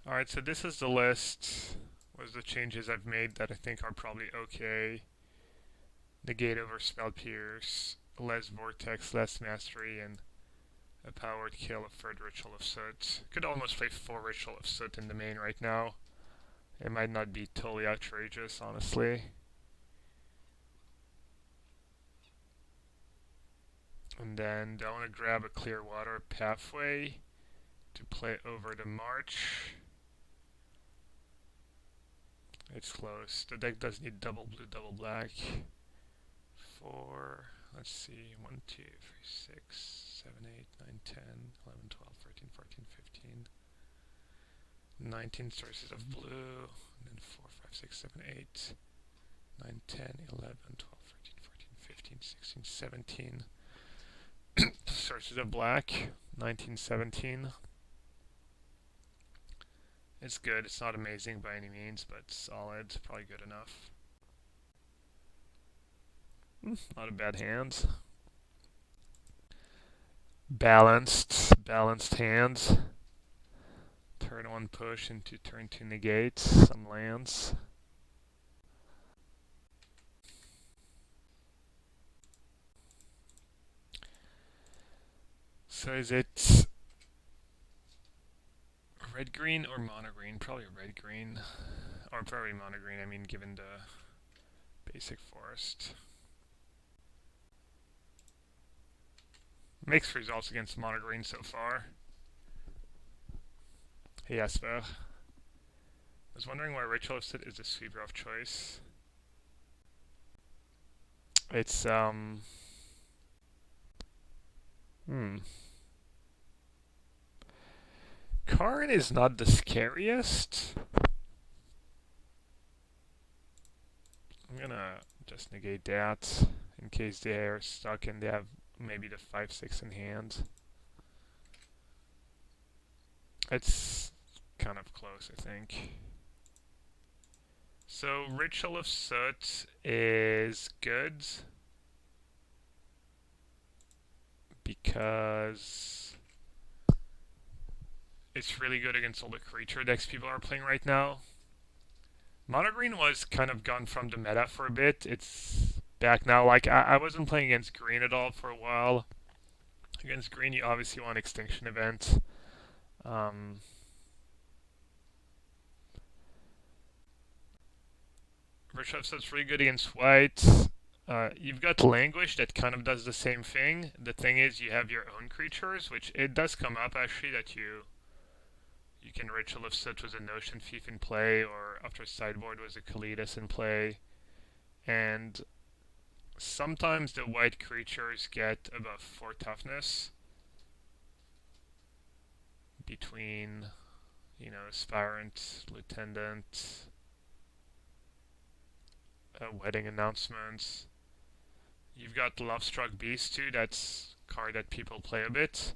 Alright, so this is the list. What are the changes I've made that I think are probably okay. Negate over Spell Pierce, less Vortex, less Mastery, and a powered kill of third Ritual of Soot. Could almost play 4 Ritual of Soot in the main right now. It might not be totally outrageous, honestly. And then I want to grab a Clearwater Pathway to play over the March. It's close. The deck does need double blue, double black. 4, let's see, 1, 2, 3, 6, 7, 8, 9, 10, 11, 12, 13, 14, 15. 19 sources of blue, and then 4, 5, 6, 7, 8, 9, 10, 11, 12, 13, 14, 15, 16, 17 sources of black, 19, 17. It's good, it's not amazing by any means, but solid, probably good enough. Not a bad hand. Balanced hands. Turn 1 push into turn 2 negate, some lands. So is it red-green or mono-green? Probably red-green. Or probably mono-green, I mean, given the basic forest. Mixed results against mono-green so far. Hey Esper. I was wondering why Ritual of Soot is the sweeper of choice. It's, Card is not the scariest. I'm gonna just negate that in case they are stuck and they have maybe the 5-6 in hand. It's kind of close, I think. So Ritual of Soot is good because it's really good against all the creature decks people are playing right now. Mono green was kind of gone from the meta for a bit. It's back now. Like, I wasn't playing against green at all for a while. Against green, you obviously want Extinction Event. Ritual of Soot's really good against white. You've got Languish that kind of does the same thing. The thing is, you have your own creatures, which it does come up actually that you can Ritual of Soot with a Notion Thief in play, or after sideboard was a Kalidas in play. And sometimes the white creatures get above 4 toughness between, you know, Aspirant, Lieutenant, Wedding Announcements. You've got Lovestruck Beast too, that's a card that people play a bit,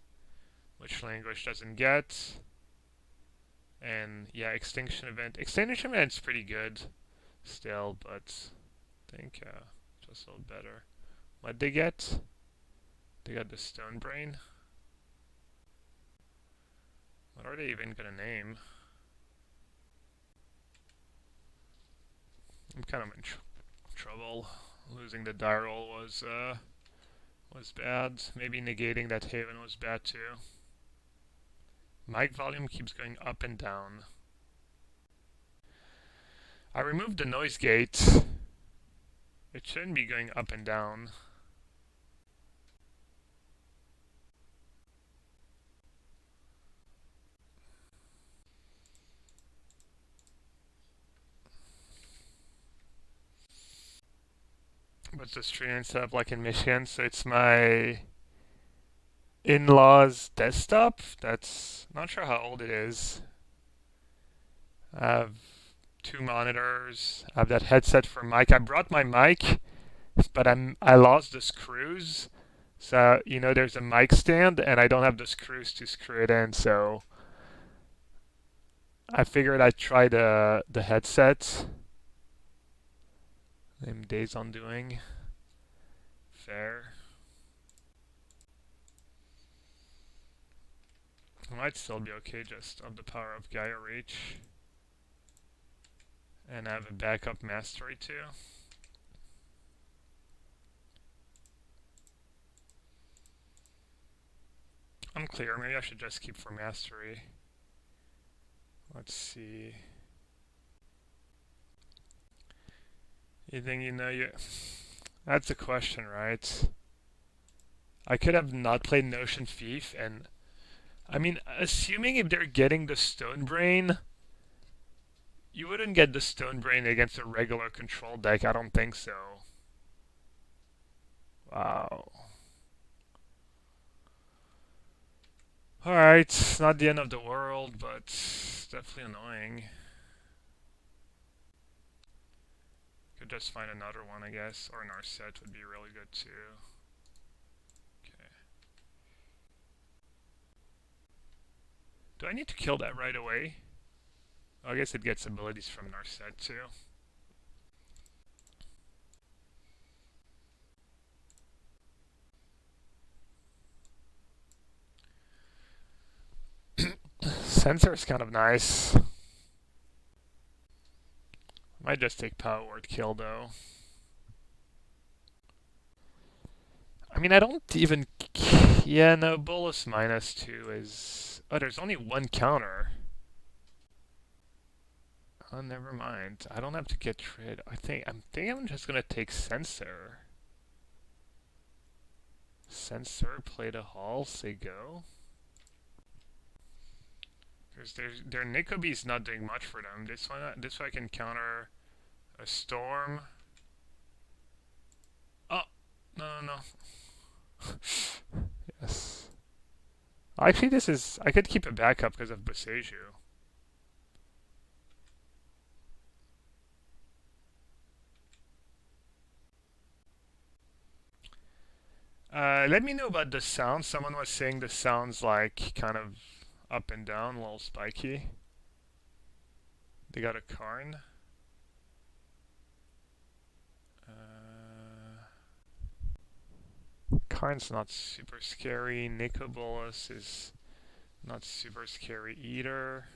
which Languish doesn't get. And yeah, Extinction Event. Extinction Event's pretty good still, but I think just a little better. What'd they get? They got the Stone Brain. What are they even gonna name? I'm kind of in trouble. Losing the die roll was bad. Maybe negating that Haven was bad too. Mic volume keeps going up and down. I removed the noise gate. It shouldn't be going up and down. What's the stream and stuff like in Michigan? So it's my in-laws desktop. That's not sure how old it is. I have 2 monitors. I have that headset for mic. I brought my mic, but I lost the screws. So, you know, there's a mic stand and I don't have the screws to screw it in, so I figured I'd try the headset. Name Days Undoing. Fair. Might still be okay just of the power of Geier Reach. And have a backup Mastery too. Unclear, maybe I should just keep for Mastery. Let's see. You think you know you... That's the question, right? I could have not played Notion Thief, and... I mean, assuming if they're getting the Stone Brain... You wouldn't get the Stone Brain against a regular control deck, I don't think so. Wow. Alright, not the end of the world, but definitely annoying. Could just find another one, I guess, or Narset would be really good too. Okay. Do I need to kill that right away? Oh, I guess it gets abilities from Narset too. Censor is kind of nice. Might just take Power Word Kill though. I mean, I don't even... Yeah, no, Bolus -2 is... Oh, there's only one counter. Oh, never mind. I don't have to get rid. I'm just gonna take Censor. Censor, play the Hall, say go. Because their Nicobe's not doing much for them. This one I can counter a Storm. Oh, no. Yes. Actually, I could keep a backup because of Boseiju. Let me know about the sound. Someone was saying the sound's like kind of up and down, a little spiky. They got a Karn. Karn's not super scary. Nicobolus is not super scary either,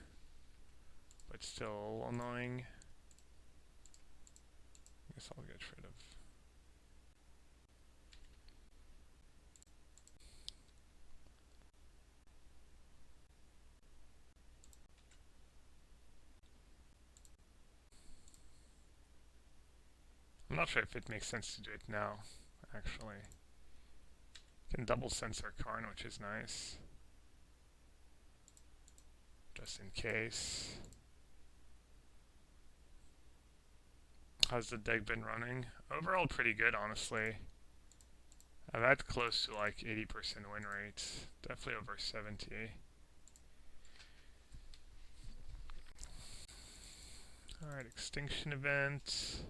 but still annoying. I guess I'll get rid of... I'm not sure if it makes sense to do it now, actually. You can double Censor Karn, which is nice. Just in case. How's the deck been running? Overall pretty good, honestly. I've had close to like 80% win rates. Definitely over 70. Alright, Extinction Event.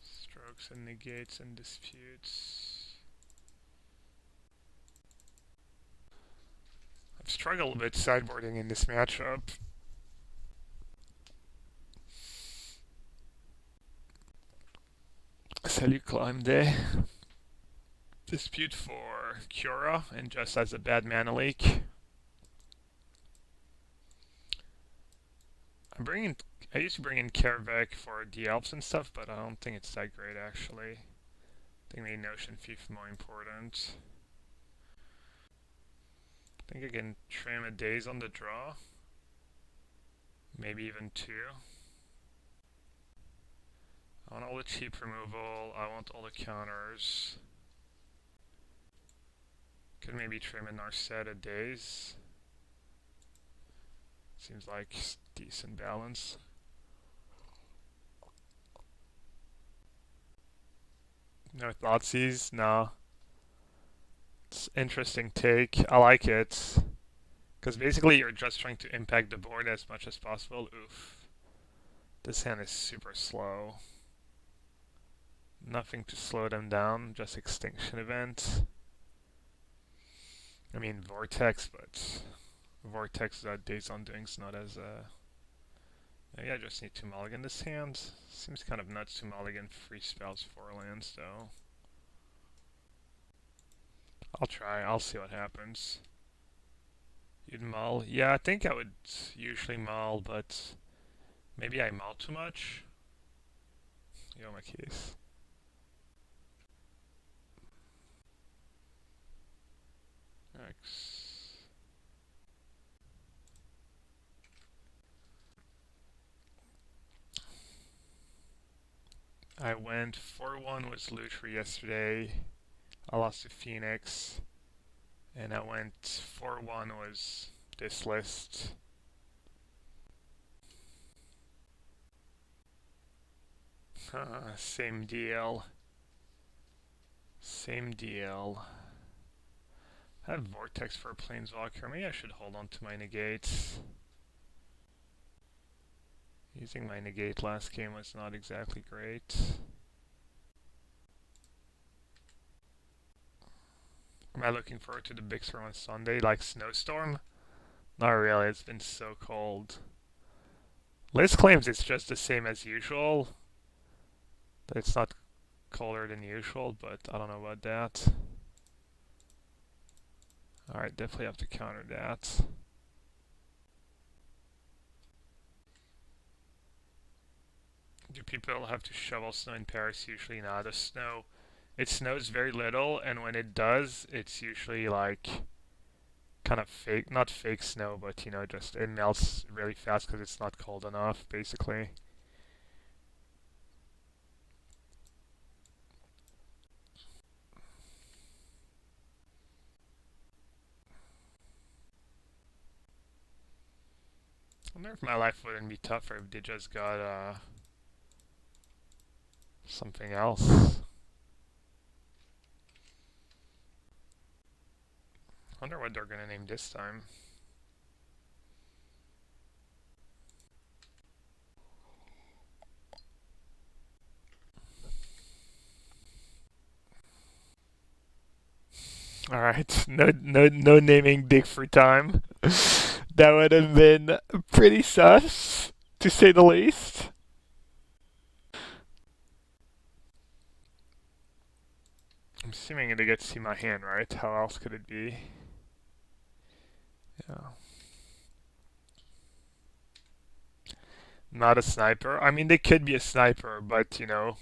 Strokes and negates and disputes. I've struggled a bit sideboarding in this matchup. Salut Climb Day. Dispute for Cura, and just as a bad mana leak. I used to bring in Kaervek for the elves and stuff, but I don't think it's that great actually. I think maybe Notion Thief more important. I think I can trim a daze on the draw. Maybe even 2. I want all the cheap removal, I want all the counters. Could maybe trim a Narset a daze. Seems like decent balance. No Thoughtseize? No. It's interesting take. I like it. Because basically you're just trying to impact the board as much as possible. Oof. This hand is super slow. Nothing to slow them down, just Extinction Event. I mean Vortex, but Vortex that Days on Doing's not as maybe I just need to mulligan this hand. Seems kind of nuts to mulligan 3 spells, 4 lands though. I'll try. I'll see what happens. You'd mull? Yeah, I think I would usually mull, but maybe I mull too much. You know my case. X. I went 4-1 with Lutri yesterday. I lost to Phoenix. And I went 4-1 with this list. Same deal. Same deal. I have Vortex for a Planeswalker. Maybe I should hold on to my negates. Using my negate last game was not exactly great. Am I looking forward to the big storm on Sunday? Like snowstorm? Not really, it's been so cold. Liz claims it's just the same as usual. That it's not colder than usual, but I don't know about that. Alright, definitely have to counter that. Do people have to shovel snow in Paris usually? Nah, the snow, it snows very little, and when it does, it's usually like kind of fake, not fake snow, but you know, just it melts really fast because it's not cold enough, basically. I wonder if my life wouldn't be tougher if they just got something else. I wonder what they're gonna name this time. Alright, no naming dig for time. That would have been pretty sus, to say the least. I'm assuming they get to see my hand, right? How else could it be? Yeah. Not a sniper. I mean, they could be a sniper, but you know,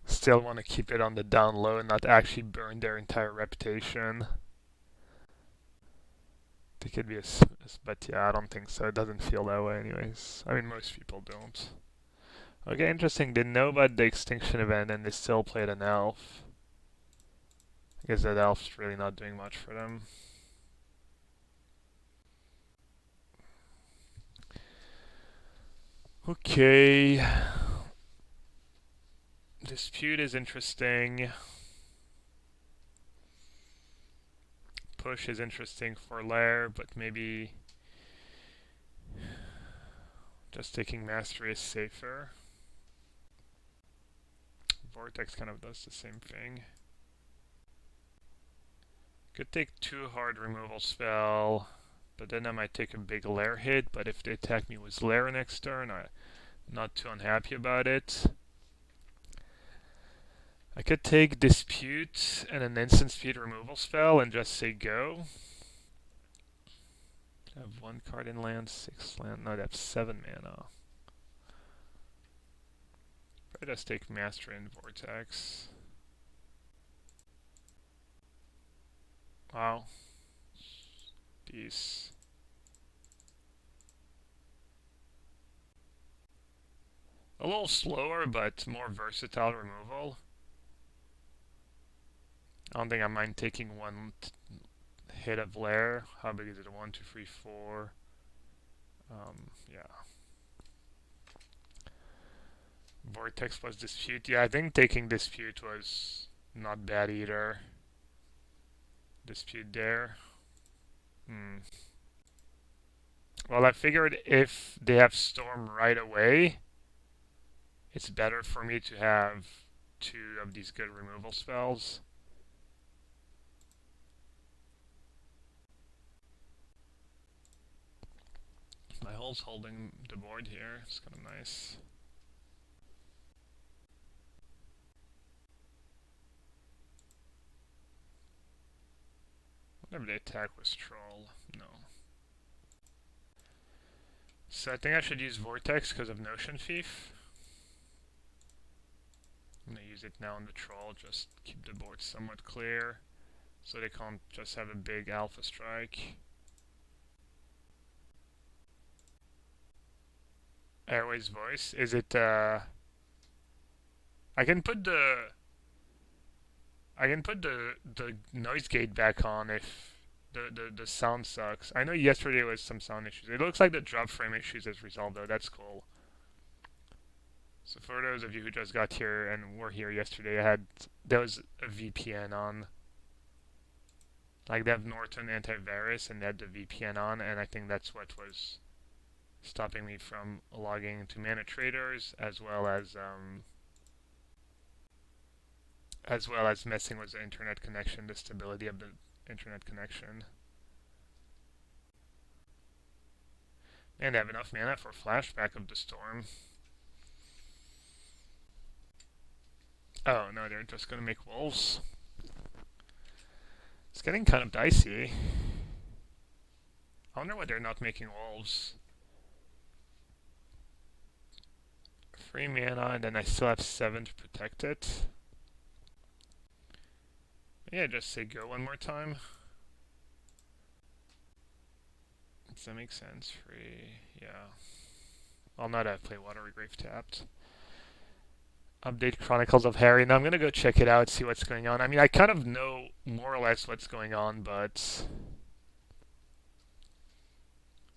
still want to keep it on the down low and not actually burn their entire reputation. They could be but yeah, I don't think so. It doesn't feel that way anyways. I mean, most people don't. Okay, interesting. They know about the Extinction Event and they still played an elf. I guess that elf's really not doing much for them. Okay. Dispute is interesting. Push is interesting for Lair, but maybe just taking Mastery is safer. Vortex kind of does the same thing. Could take 2 hard removal spell, but then I might take a big Lair hit, but if they attack me with Lair next turn, I'm not too unhappy about it. I could take Dispute and an instant speed removal spell and just say go. I have 1 card in land, 6 land. No, that's 7 mana. I just take Master and Vortex. Wow. These. A little slower, but more versatile removal. I don't think I mind taking 1 hit of Lair. How big is it? 1, 2, 3, 4. Yeah. Vortex plus Dispute. Yeah, I think taking Dispute was not bad either. Dispute there. Well, I figured if they have Storm right away, it's better for me to have 2 of these good removal spells. My hole's holding the board here. It's kind of nice. Whenever they attack with Troll, no. So I think I should use Vortex because of Notion Thief. I'm going to use it now on the Troll, just keep the board somewhat clear, so they can't just have a big Alpha Strike. Airways Voice, is it, I can put the noise gate back on if the sound sucks. I know yesterday was some sound issues. It looks like the drop frame issues is resolved though, that's cool. So for those of you who just got here and were here yesterday, there was a VPN on. Like they have Norton antivirus and they had the VPN on, and I think that's what was stopping me from logging into Mana Traders, as well as messing with the internet connection, the stability of the internet connection. And they have enough mana for Flashback of the Storm. Oh no, they're just gonna make wolves. It's getting kind of dicey. I wonder why they're not making wolves. 3 mana, and then I still have 7 to protect it. Yeah, just say go one more time. Does that make sense? 3, yeah. I'll not have play Watery Grave tapped. Update Chronicles of Harry. Now I'm gonna go check it out, see what's going on. I mean, I kind of know more or less what's going on, but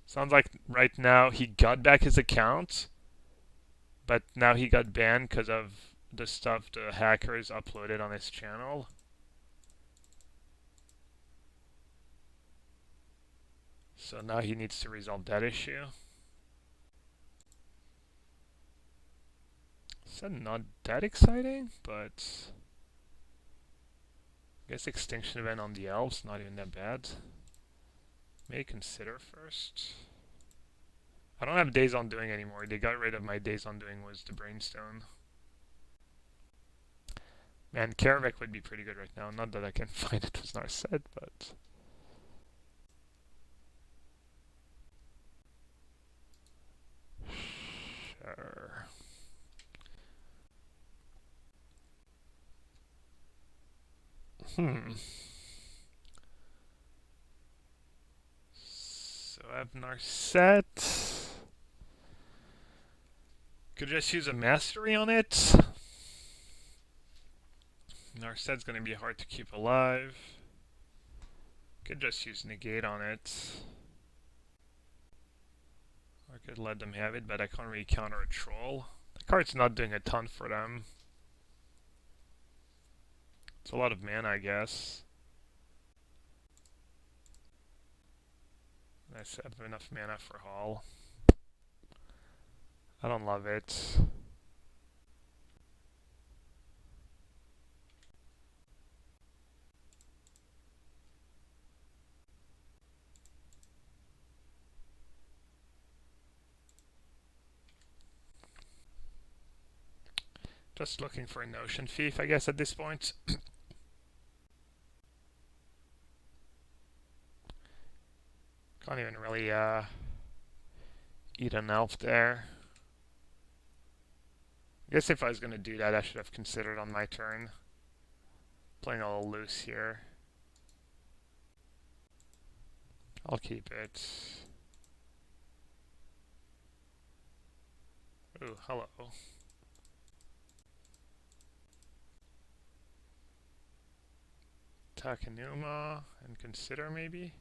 sounds like right now he got back his account, but now he got banned because of the stuff the hackers uploaded on his channel. So now he needs to resolve that issue. So not that exciting, but I guess Extinction Event on the Elves, not even that bad. May consider first. I don't have Days Undoing anymore. They got rid of my Days Undoing was the Brainstone. Man, Kaervek would be pretty good right now. Not that I can find it with Narset, but sure. So I have Narset. Could just use a Mastery on it. Narset's gonna be hard to keep alive. Could just use Negate on it. Or I could let them have it, but I can't really counter a Troll. The card's not doing a ton for them. It's a lot of mana, I guess. I have enough mana for Hall. I don't love it. Just looking for a Notion Thief, I guess, at this point. Can't even really eat an elf there. I guess if I was going to do that, I should have considered on my turn. Playing a little loose here. I'll keep it. Ooh, hello. Takenuma and consider maybe?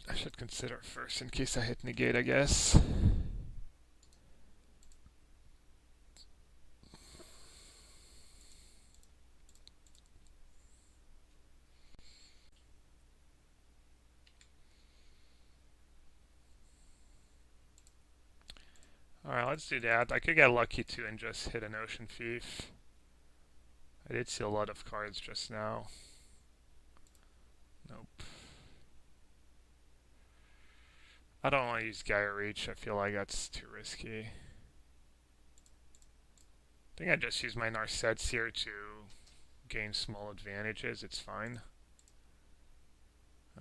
I should consider first in case I hit Negate, I guess. Alright, let's do that. I could get lucky too and just hit an Ocean Thief. I did see a lot of cards just now. Nope. I don't want to use Geier Reach. I feel like that's too risky. I think I just use my Narsets here to gain small advantages. It's fine.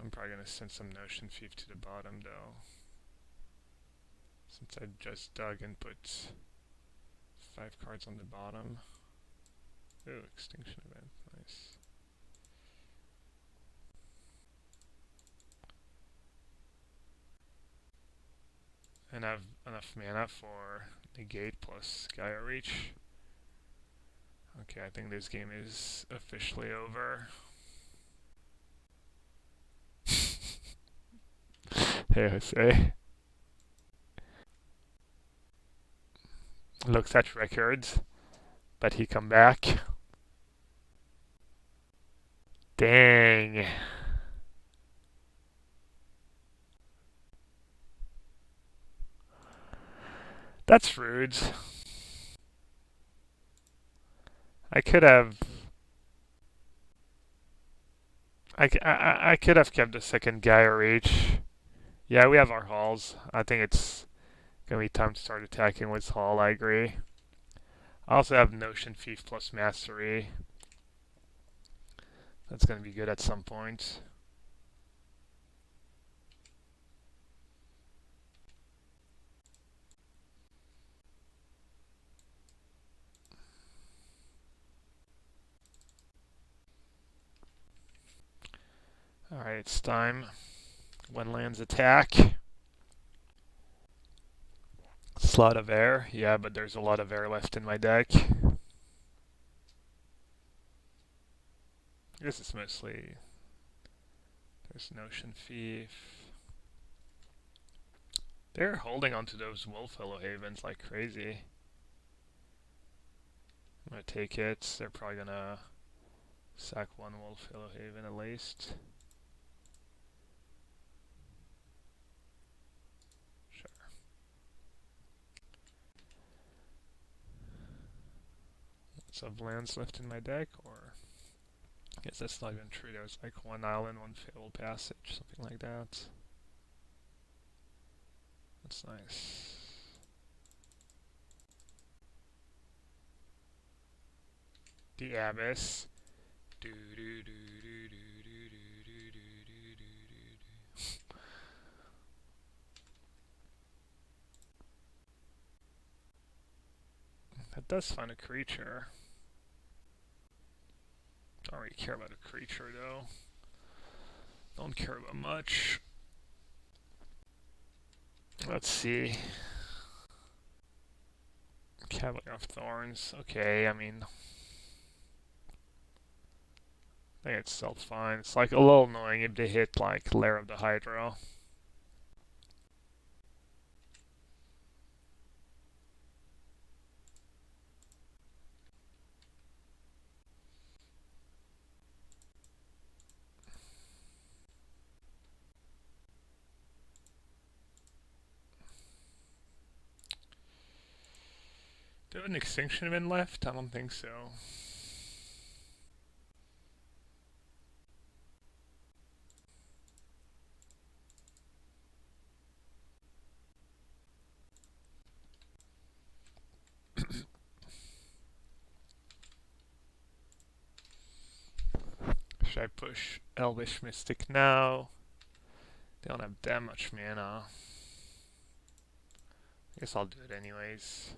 I'm probably going to send some Notion Thief to the bottom though, since I just dug and put 5 cards on the bottom. Ooh, Extinction Event, nice. And I have enough mana for Negate plus Geier Reach. Okay, I think this game is officially over. Hey, Jose. Looks at records, but he come back. Dang. That's rude. I could have kept the second Geier Reach. Yeah, we have our halls. I think it's gonna be time to start attacking with Hall, I agree. I also have Notion Thief plus Mastery. That's gonna be good at some point. Alright, it's time. When lands attack. Slot of air. Yeah, but there's a lot of air left in my deck. This is mostly... There's Notion Thief. They're holding onto those Wolffellow Havens like crazy. I'm gonna take it. They're probably gonna sack one Wolffellow Haven at least. Sure. Lots of lands left in my deck, or... I guess that's not even true. There's like one island, one Fabled Passage, something like that. That's nice. The Abyss. Do do do do do do do do do. That does find a creature. Don't really care about a creature though. Don't care about much. Let's see. Cavalier of Thorns. Okay, I mean, I think it's still fine. It's like a little annoying if they hit like Lair of the Hydra. Do I have an Extinction Event left? I don't think so. Should I push Elvish Mystic now? They don't have that much mana. I guess I'll do it anyways.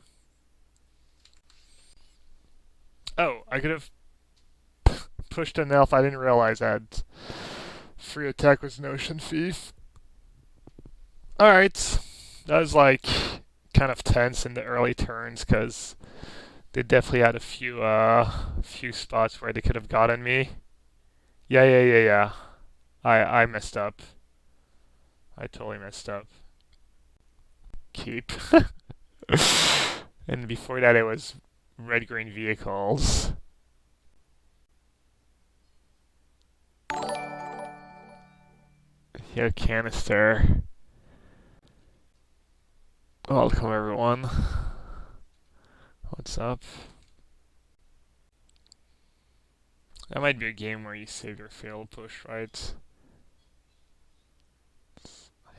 Oh, I could have pushed an elf. I didn't realize I had free attack with Notion Thief. Alright. That was like kind of tense in the early turns because they definitely had a few spots where they could have gotten me. Yeah. I messed up. I totally messed up. Keep. And before that it was red-green vehicles. Yeah, canister. Welcome everyone. What's up? That might be a game where you save your failed push, right?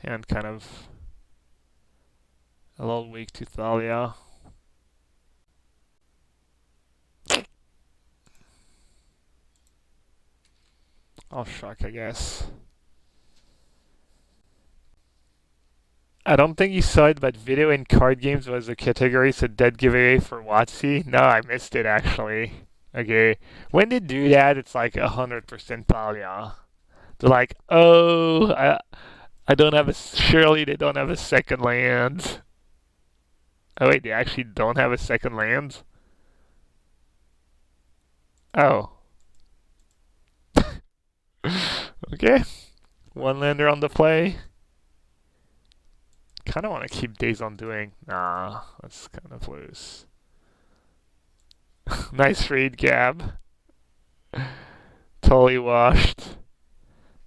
And kind of a little weak to Thalia. I'll shock, I guess. I don't think you saw it, but video and card games was a category, so dead giveaway for WotC. No, I missed it actually. Okay, when they do that, it's like 100% Thalia. They're like, oh, I don't have a, surely they don't have a second land. Oh wait, they actually don't have a second land? Oh. Okay. One lander on the play. Kind of want to keep Days Undoing. Nah, that's kind of loose. Nice read, Gab. Totally washed.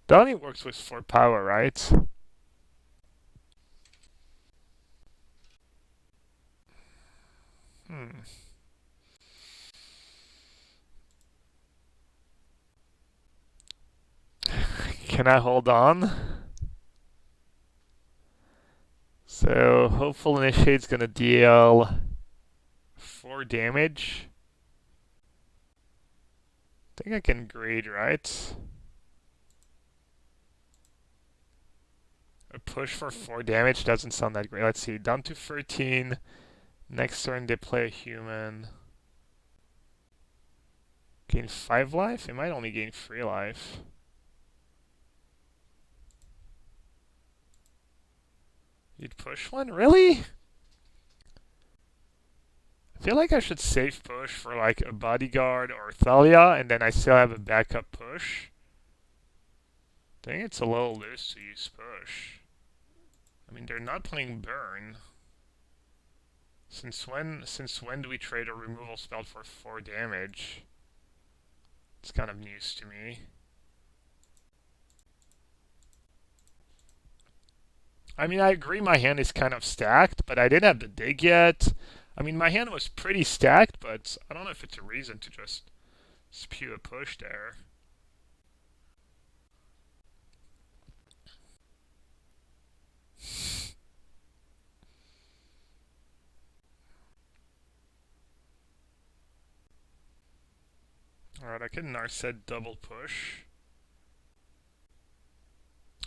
That only works with 4 power, right? Can I hold on? So, Hopeful Initiate's gonna deal 4 damage. I think I can grade, right? A push for 4 damage doesn't sound that great. Let's see, down to 13. Next turn they play a human. Gain 5 life? It might only gain 3 life. You'd push one? Really? I feel like I should save push for like a bodyguard or Thalia, and then I still have a backup push. I think it's a little loose to use push. I mean, they're not playing burn. Since when do we trade a removal spell for 4 damage? It's kind of news to me. I mean, I agree my hand is kind of stacked, but I didn't have the dig yet. I mean, my hand was pretty stacked, but I don't know if it's a reason to just spew a push there. Alright, I can Narset double push.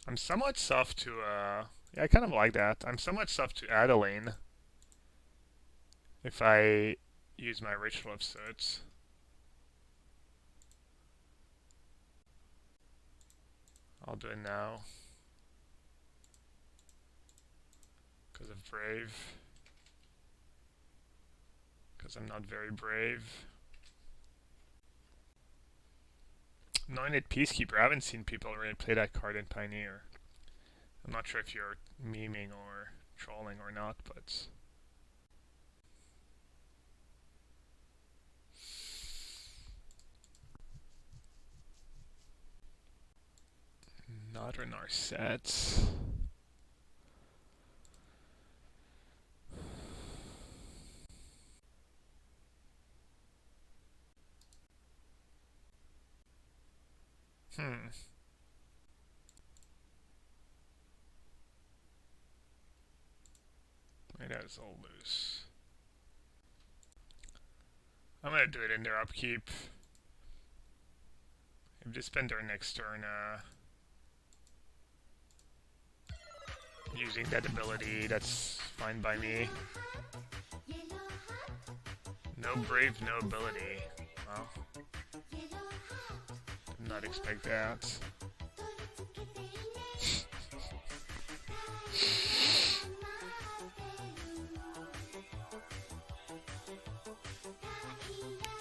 I'm somewhat soft to, yeah, I kind of like that. I'm somewhat soft to Adeline if I use my Ritual of Soot. I'll do it now. Because of Brave. Because I'm not very brave. Anointed Peacekeeper. I haven't seen people really play that card in Pioneer. I'm not sure if you're memeing or trolling or not, but... Not a Narset. Maybe that's all loose. I'm gonna do it in their upkeep. If they spend their next turn using that ability, that's fine by me. No Brave, no ability. Well, did not expect that.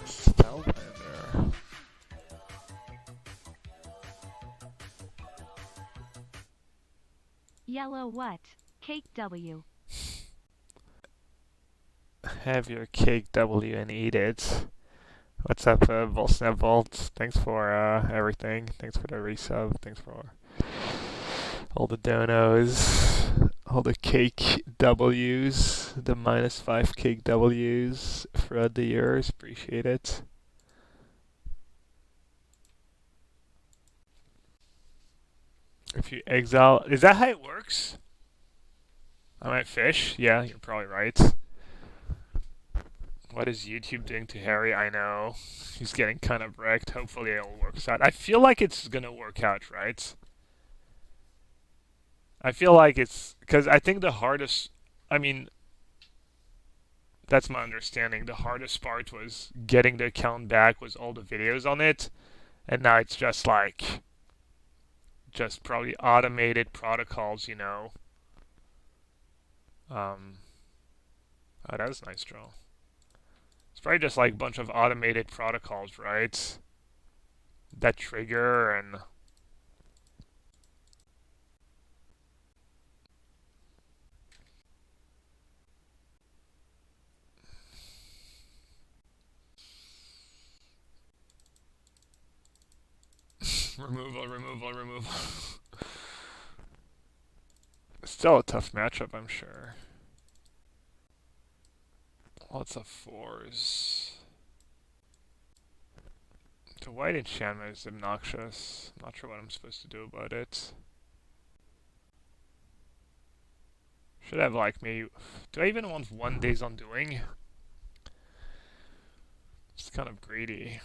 Spellbender. Yellow what? Cake W. Have your cake W and eat it. What's up, Volsnap Vault? Thanks for everything. Thanks for the resub. Thanks for all the donos. All the cake W's. The -5 cake W's throughout the years. Appreciate it. If you exile, is that how it works? I might fish. Yeah, you're probably right. What is YouTube doing to Harry? I know. He's getting kind of wrecked. Hopefully it all works out. I feel like it's gonna work out, right? I feel like it's because I think the hardest. I mean, that's my understanding. The hardest part was getting the account back with all the videos on it, and now it's just like, just probably automated protocols, you know. Um, oh, that was a nice draw. It's probably just like a bunch of automated protocols, right? That trigger and removal, removal, removal. Still a tough matchup, I'm sure. Lots of fours. The white enchantment is obnoxious. I'm not sure what I'm supposed to do about it. Should have like maybe. Do I even want 1 day's undoing? It's kind of greedy.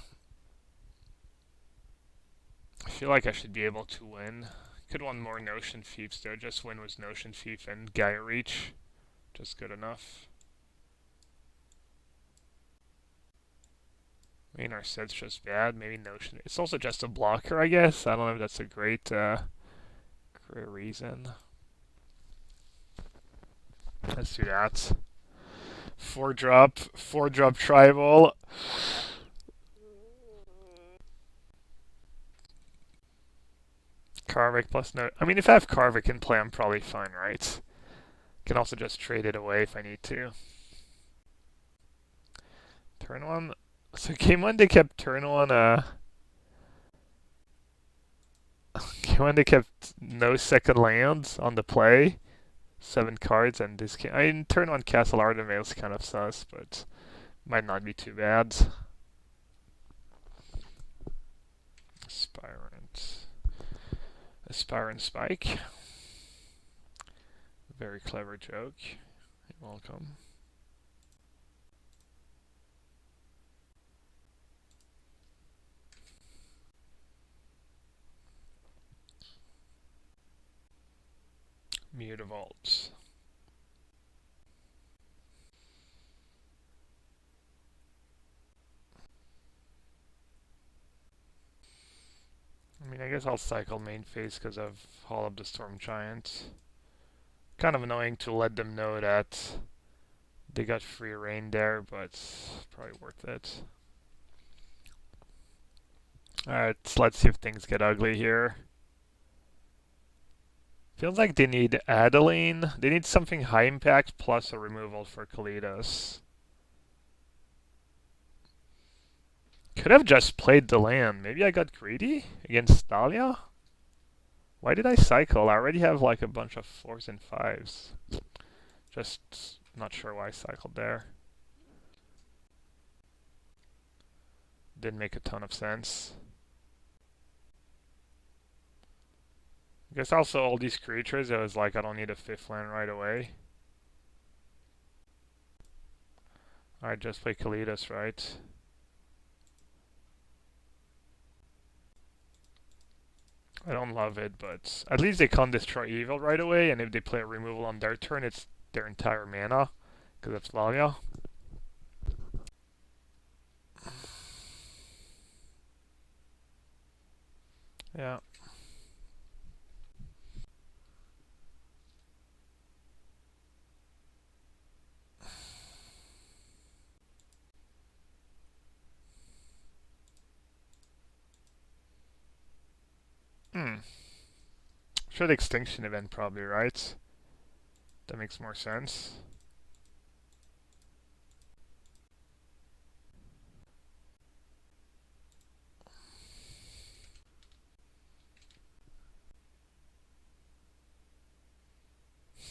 I feel like I should be able to win. Could want more Notion Thieves though. Just win with Notion Thief and Geier Reach. Just good enough. Maybe Narset's just bad. Maybe Notion. It's also just a blocker, I guess. I don't know if that's a great reason. Let's do that. 4-drop tribal. Kaervek plus no. I mean, if I have Kaervek in play, I'm probably fine, right? Can also just trade it away if I need to. Turn 1. So game 1 they kept turn 1. Game 1 they kept no second lands on the play. 7 cards, and this game. I mean, turn 1 Castle Ardenvale is kind of sus, but might not be too bad. Aspirant Spike. Very clever joke. You're welcome. Mutavault. I mean, I guess I'll cycle main phase because I've Hall of the Storm Giant. Kind of annoying to let them know that they got free reign there, but probably worth it. Alright, let's see if things get ugly here. Feels like they need Adeline. They need something high impact plus a removal for Kalidas. Could have just played the land. Maybe I got greedy against Dahlia? Why did I cycle? I already have like a bunch of 4s and 5s. Just not sure why I cycled there. Didn't make a ton of sense. I guess also all these creatures, it was like I don't need a 5th land right away. Alright, just play Kalidas, right? I don't love it, but at least they can't destroy evil right away, and if they play a removal on their turn, it's their entire mana, because it's Thalia. Yeah. Should Extinction Event probably, right? That makes more sense.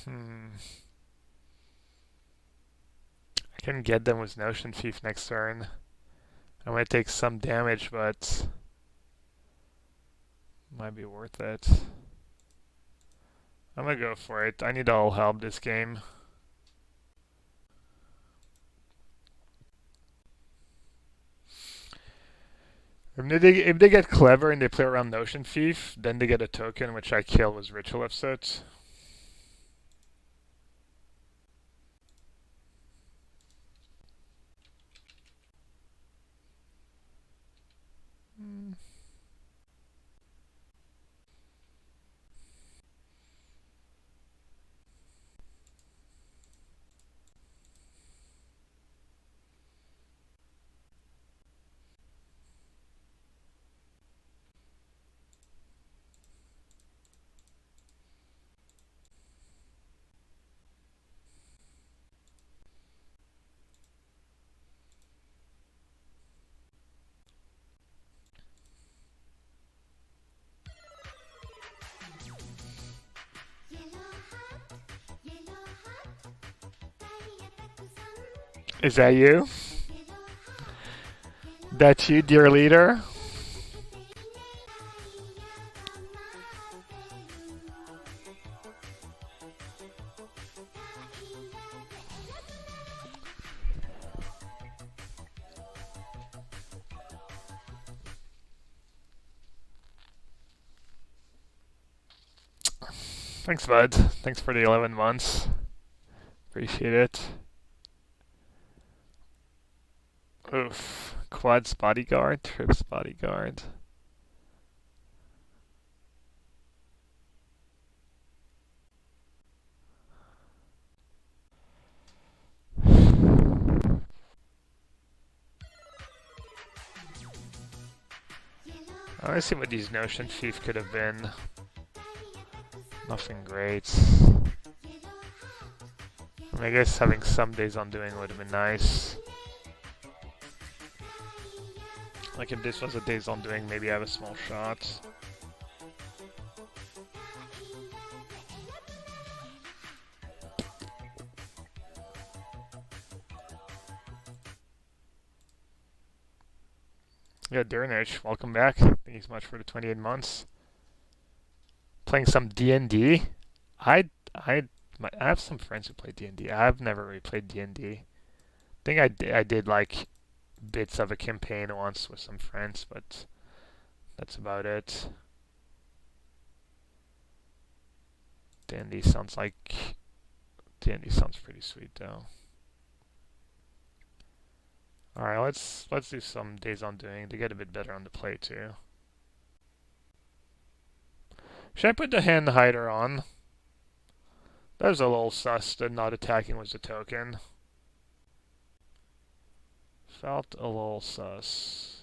I can get them with Notion Thief next turn. I might take some damage, but might be worth it. I'm gonna go for it. I need all help this game. If they get clever and they play around Notion Thief, then they get a token which I kill with Ritual of Soot. Is that you? That's you, dear leader? Thanks, bud. Thanks for the 11 months. Appreciate it. Oof. Quad's bodyguard, Trip's bodyguard. I want to see what these Notion Thief could have been. Nothing great. I guess having some Days Undoing would have been nice. Like if this was a Days Undoing, maybe I have a small shot. Yeah, Durnich, welcome back. Thank you so much for the 28 months. Playing some D&D. I have some friends who play D&D. I've never really played D&D. I think I did like bits of a campaign once with some friends, but that's about it. D&D sounds pretty sweet though. Alright, let's do some Days Undoing to get a bit better on the play too. Should I put the Hand Hider on? That was a little sus that not attacking was the token. Felt a little sus.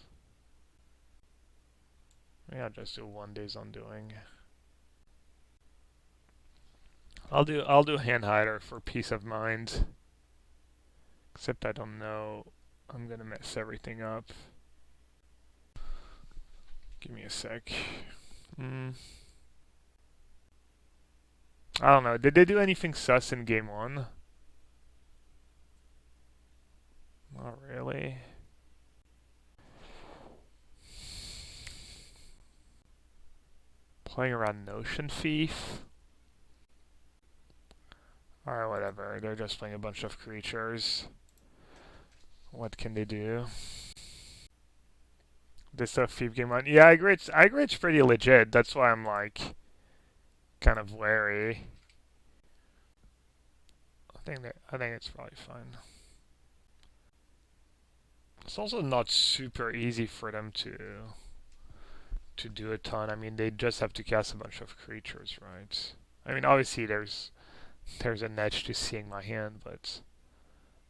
Maybe I'll just do one Days Undoing. I'll do Hand Hider for peace of mind. Except I don't know. I'm gonna mess everything up. Give me a sec. I don't know. Did they do anything sus in game 1? Not really. Playing around Notion Thief? Alright, whatever. They're just playing a bunch of creatures. What can they do? This stuff Thief game 1. Yeah, I agree it's pretty legit. That's why I'm like kind of wary. I think it's probably fine. It's also not super easy for them to do a ton. I mean, they just have to cast a bunch of creatures, right? I mean, obviously there's an edge to seeing my hand, but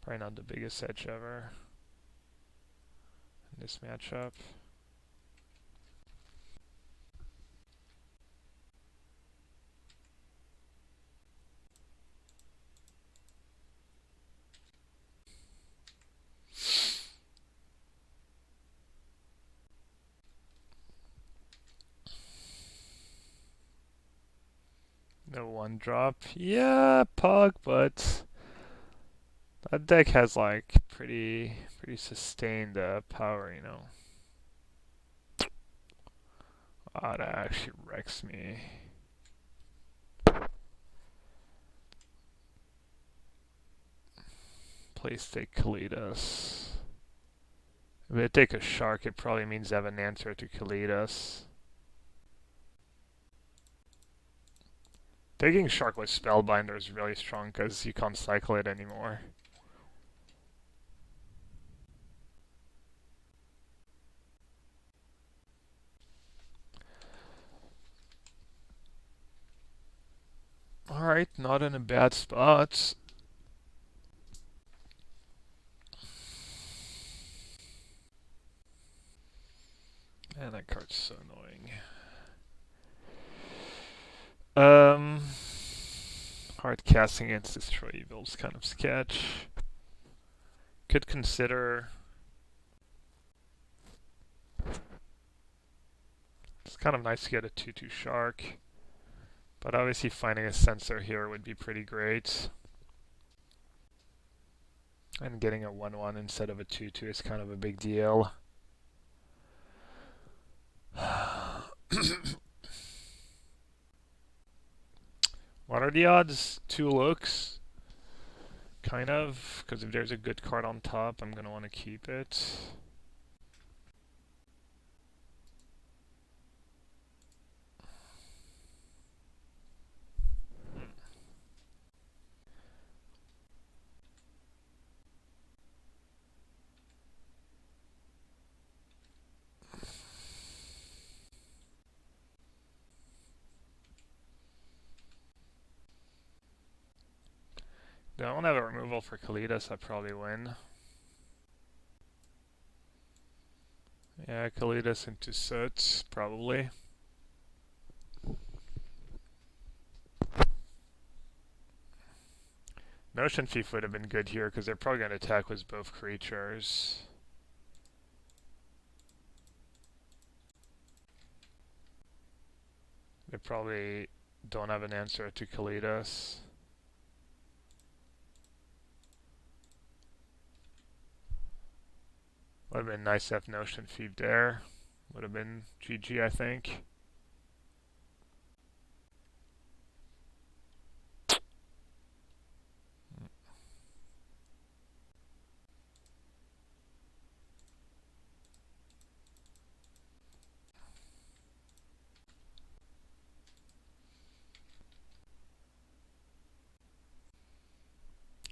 probably not the biggest edge ever in this matchup. No 1-drop. Yeah, Pug, but that deck has like pretty sustained power, you know. Ah, that actually wrecks me. Please take Kalidas. If they take a shark, it probably means they have an answer to Kalidas. Taking shark with Spellbinder is really strong because you can't cycle it anymore. Alright, not in a bad spot. Man, that card's so annoying. Hard casting against Destroy Evil's kind of sketch. Could consider... It's kind of nice to get a 2/2 shark. But obviously finding a Censor here would be pretty great. And getting a 1/1 instead of a 2/2 is kind of a big deal. What are the odds? 2 looks. Kind of, because if there's a good card on top, I'm going to want to keep it. If I don't have a removal for Kalidas, I probably win. Yeah, Kalidas into Soot, probably. Notion Thief would have been good here because they're probably going to attack with both creatures. They probably don't have an answer to Kalidas. Would have been nice to have Notion Thief there. Would have been GG, I think.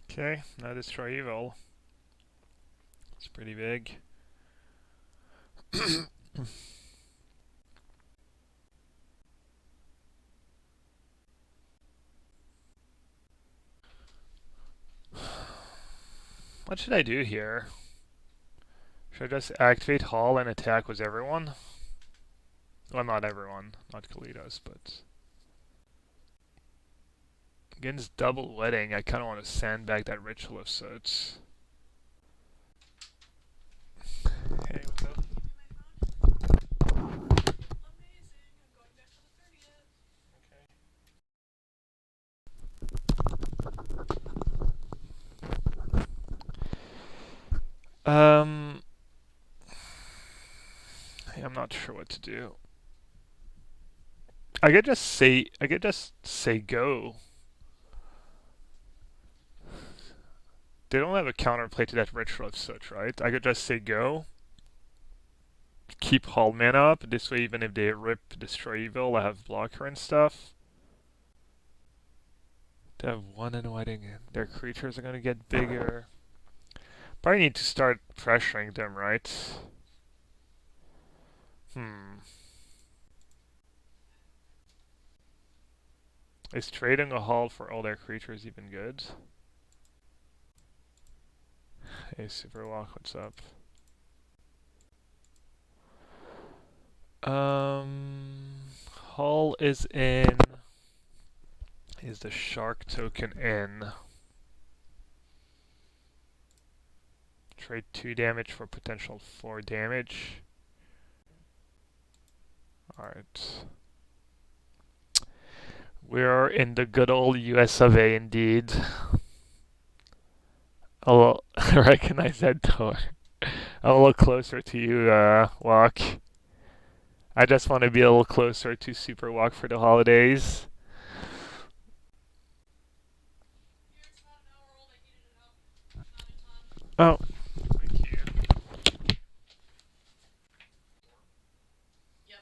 Okay, now Destroy Evil. It's pretty big. What should I do here? Should I just activate Hall and attack with everyone? Well, not everyone. Not Kalidas, but... Against double wedding, I kind of want to sandbag that Ritual of Soot. Hey, what's up? I'm not sure what to do. I could just say go. They don't have a counterplay to that Ritual of Soot, right? I could just say go. Keep Hall mana up. This way, even if they rip Destroy Evil, I have blocker and stuff. They have 1 in wedding. Their creatures are gonna get bigger. Probably need to start pressuring them, right? Is trading a Hall for all their creatures even good? Hey, Superwalk, what's up? Hall is in. Is the Shark token in? Trade 2 damage for potential 4 damage. Alright. We're in the good old US of A indeed. I'll recognize that door. I'm a little closer to you, Walk. I just want to be a little closer to Super Walk for the holidays. Oh, thank you. Yep.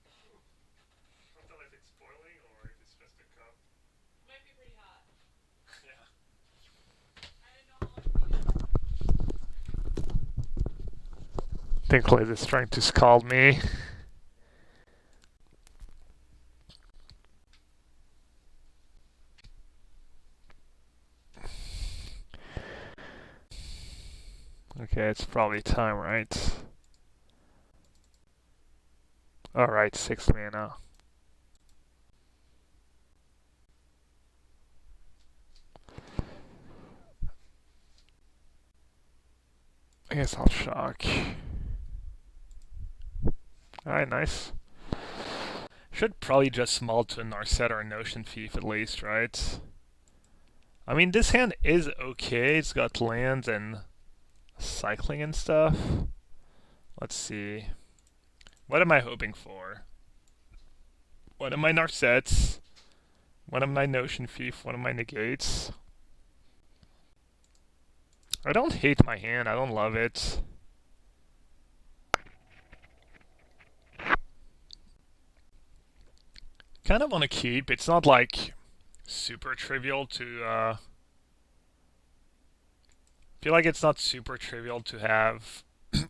I don't know if it's boiling or if it's just a cup. Might be pretty hot. Yeah. I didn't know how long to I think Liz is trying to scald me. Okay, it's probably time, right? Alright, 6 mana. I guess I'll shock. Alright, nice. Should probably just small to a Narset or a Notion Thief at least, right? I mean, this hand is okay. It's got lands and cycling and stuff. Let's see. What am I hoping for? One of my Narsets. One of my Notion Thief. One of my Negates. I don't hate my hand. I don't love it. Kind of want to keep. It's not like super trivial to feel like it's not super trivial to have. Should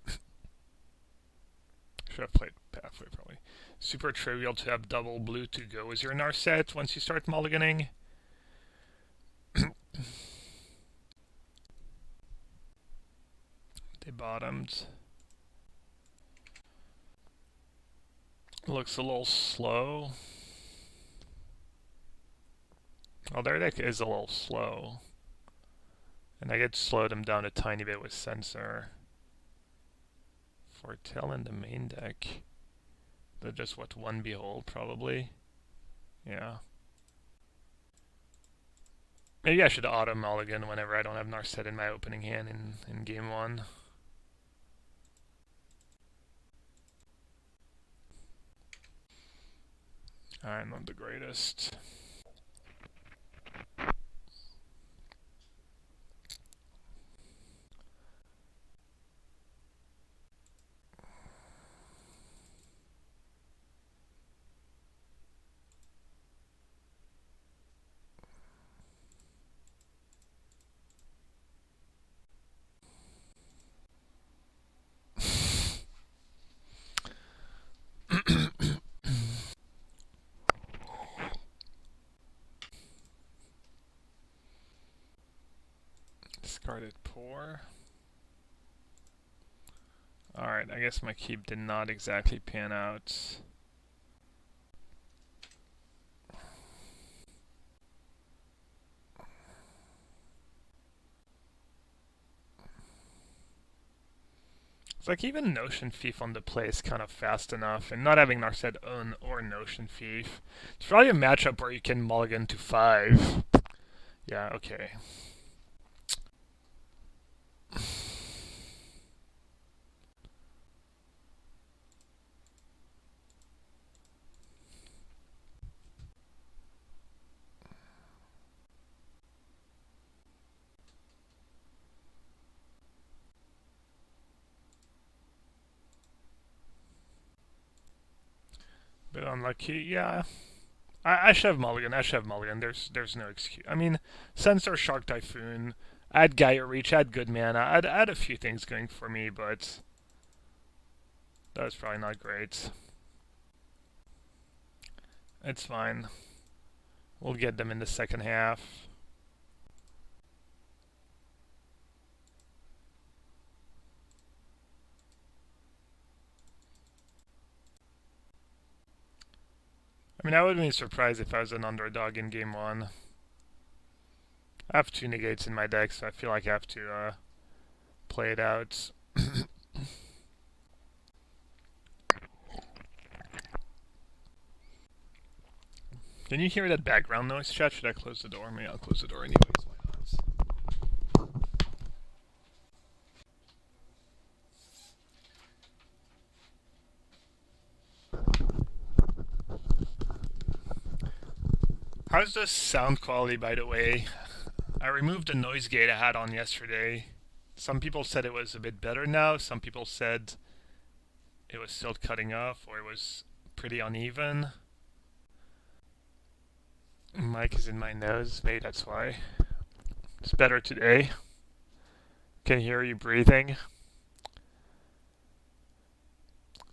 have played Pathway probably. Super trivial to have double blue to go as your Narset once you start mulliganing. They bottomed. Looks a little slow. Well, their deck is a little slow. And I get slowed them down a tiny bit with Censor. Foretell in the main deck. They're just, what, one Behold, probably? Yeah. Maybe I should auto mulligan whenever I don't have Narset in my opening hand in game 1. I'm not the greatest. Discarded poor. Alright, I guess my keep did not exactly pan out. It's like even Notion Thief on the play is kind of fast enough, and not having Narset own or Notion Thief. It's probably a matchup where you can mulligan to 5. Yeah, okay. Bit unlucky, yeah. I should have mulligan, I should have mulligan. There's no excuse. I mean, Censor, Shark Typhoon, add Geier Reach, add good mana, add a few things going for me, but that was probably not great. It's fine. We'll get them in the second half. I mean, I wouldn't be surprised if I was an underdog in game 1. I have 2 negates in my deck, so I feel like I have to play it out. Can you hear that background noise, chat? Should I close the door? Maybe I'll close the door anyways. Why not? How's the sound quality, by the way? I removed the noise gate I had on yesterday. Some people said it was a bit better now. Some people said it was still cutting off or it was pretty uneven. Mic is in my nose. Maybe that's why. It's better today. Can hear you breathing.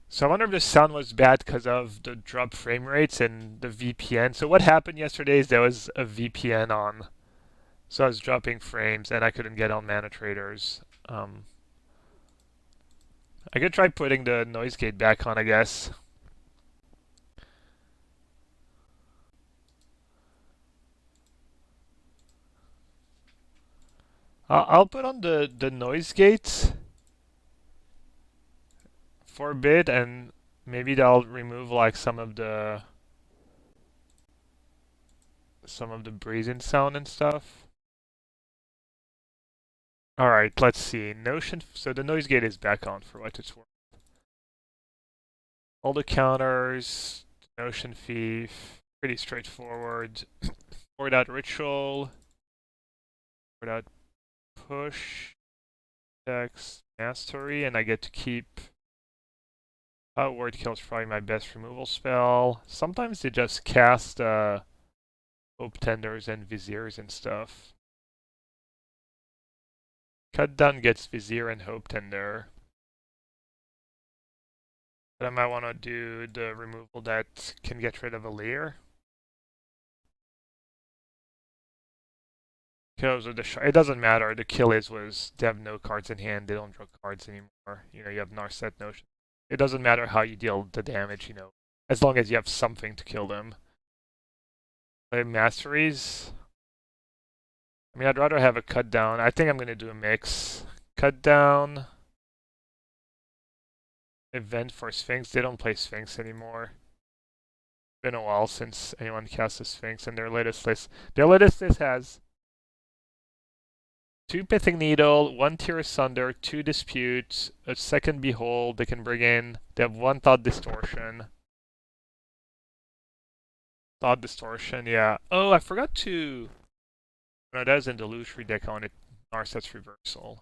So I wonder if the sound was bad because of the drop frame rates and the VPN. So what happened yesterday is there was a VPN on. So I was dropping frames and I couldn't get on Mana Traders. I could try putting the noise gate back on, I guess. I'll put on the noise gate for a bit, and maybe that'll remove like some of the breezing sound and stuff. All right, let's see. Notion. So the noise gate is back on for what it's worth. All the counters, Notion Thief, pretty straightforward. For that ritual, for that push, Vortex Mastery, and I get to keep. Word Kill is probably my best removal spell. Sometimes they just cast Hope Tenders and Viziers and stuff. Cut down gets Vizier and Hope Tender. But I might want to do the removal that can get rid of a Leer. Because it doesn't matter. The kill was they have no cards in hand. They don't draw cards anymore. You know, you have Narset Notion. It doesn't matter how you deal the damage, you know, as long as you have something to kill them. Masteries. I mean, I'd rather have a cut down. I think I'm going to do a mix. Cut down. Event for Sphinx. They don't play Sphinx anymore. Been a while since anyone cast a Sphinx in their latest list. Their latest list has 2 Pithing Needle, 1 Tear Asunder, 2 Dispute, a second Behold they can bring in. They have 1 Thought Distortion. Thought Distortion, yeah. Oh, I forgot to... No, that is in the illusory deck on it. Narset's Reversal.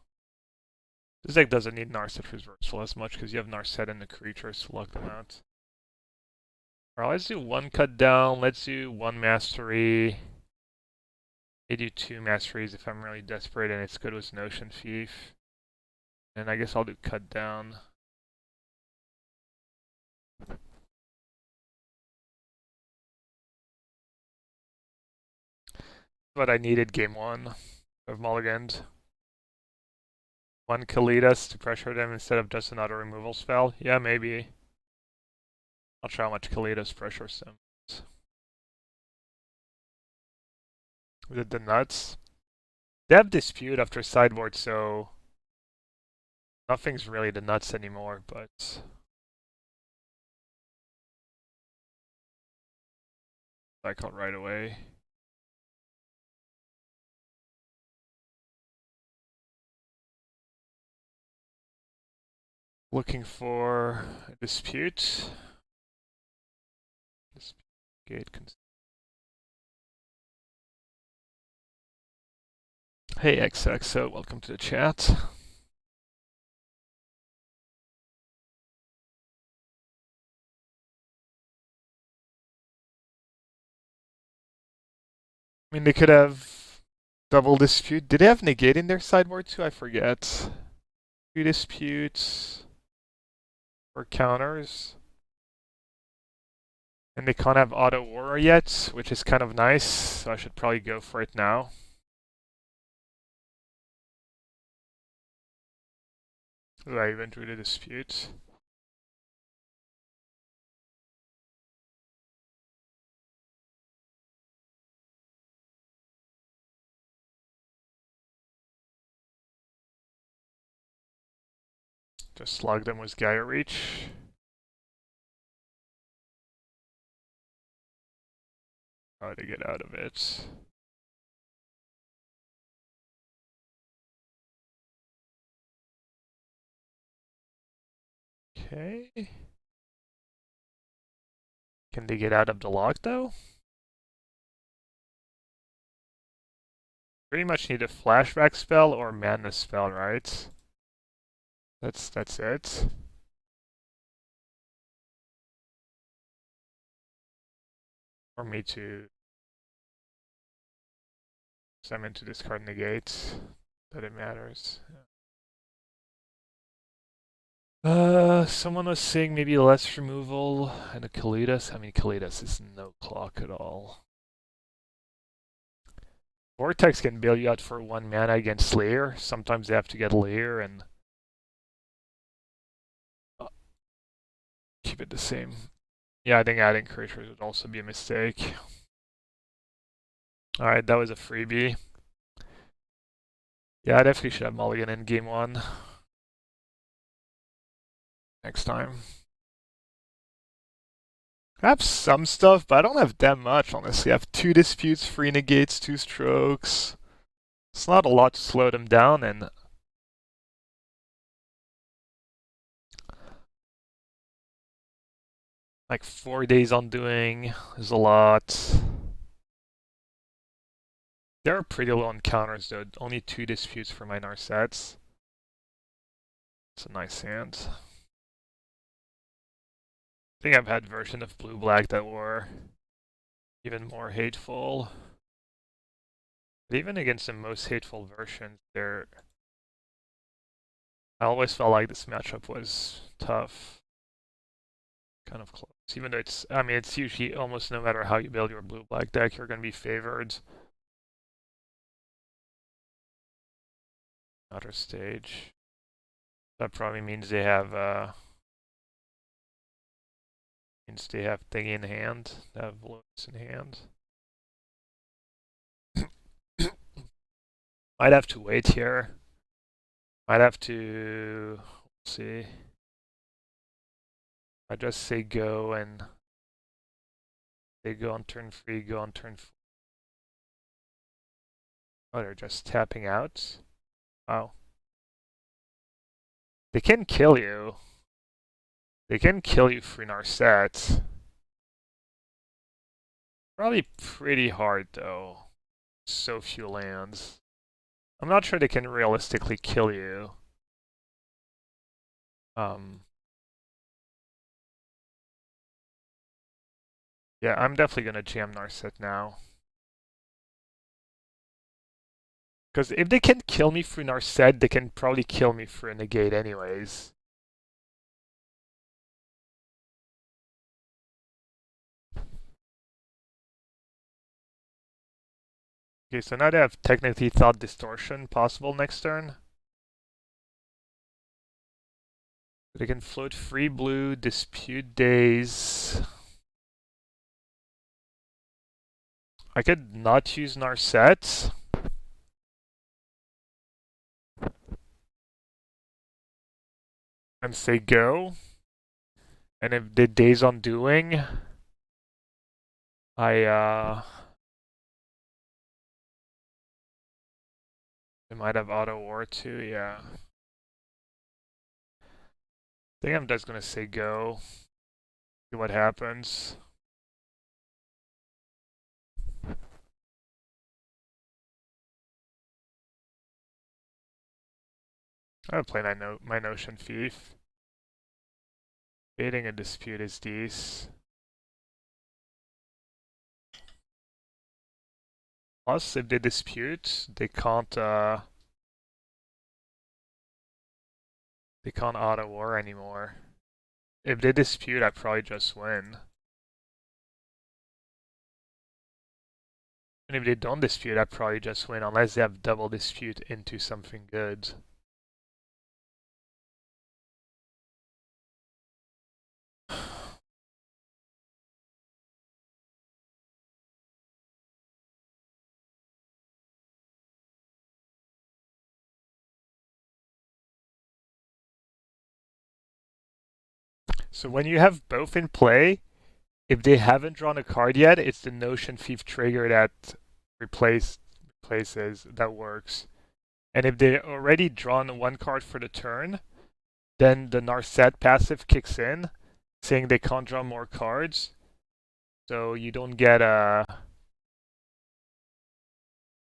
This deck doesn't need Narset Reversal as much because you have Narset and the creatures to lock them out. Alright, let's do 1 cut down. Let's do 1 mastery. I do 2 masteries if I'm really desperate and it's good with Notion Thief. And I guess I'll do cut down. What I needed game 1 of mulliganed. 1 Kalidas to pressure them instead of just another removal spell. Yeah, maybe. Not sure how much Kalidas pressures them. Is it the nuts? They have Dispute after sideboard, so nothing's really the nuts anymore, but cycle right away. Looking for a Dispute. Gate. Hey XXO, welcome to the chat. I mean, they could have double Dispute. Did they have Negate in their sideboard too? I forget. 2 Disputes or counters. And they can't have Auto Aura yet, which is kind of nice, so I should probably go for it now. Ooh, I even drew the Dispute. Just slug them with Geier Reach. Try to get out of it. Okay. Can they get out of the lock though? Pretty much need a flashback spell or mana spell, right? That's it. For me to summon to discard negate, that it matters. Someone was saying maybe less removal and a Kalidas. I mean, Kalidas is no clock at all. Vortex can bail you out for 1 mana against Slayer. Sometimes they have to get Lair and keep it the same. Yeah, I think adding creatures would also be a mistake. Alright, that was a freebie. Yeah, I definitely should have Mulligan in game 1. Next time. I have some stuff, but I don't have that much, honestly. I have 2 disputes, 3 negates, 2 strokes. It's not a lot to slow them down, and like 4 days undoing is a lot. There are pretty low encounters though. Only 2 disputes for my Narsets. It's a nice hand. I think I've had versions of blue-black that were even more hateful. But even against the most hateful versions, I always felt like this matchup was tough. Kind of close. Even though it's usually almost no matter how you build your blue-black deck, you're going to be favored. Outer stage. That probably means they have thing in hand. They have loads in hand. Might have to wait here. Might have to see. I just say go and they go on turn 3, go on turn 4. Oh, they're just tapping out? Wow. They can kill you. They can kill you for Narset. Probably pretty hard though. So few lands. I'm not sure they can realistically kill you. Yeah, I'm definitely gonna jam Narset now. Because if they can kill me through Narset, they can probably kill me through a negate anyways. Okay, so now they have technically Thought Distortion possible next turn. They can float 3 blue, dispute days. I could not use Narset. And say go. And if the day's undoing, I might have auto war too, yeah. I think I'm just gonna say go. See what happens. I'm gonna play my Notion Thief. Baiting a dispute is decent. Plus, if they dispute, they can't auto war anymore. If they dispute, I probably just win. And if they don't dispute, I probably just win, unless they have double dispute into something good. So when you have both in play, if they haven't drawn a card yet, it's the Notion Thief trigger that replaces that works. And if they already drawn 1 card for the turn, then the Narset passive kicks in, saying they can't draw more cards. So you don't get a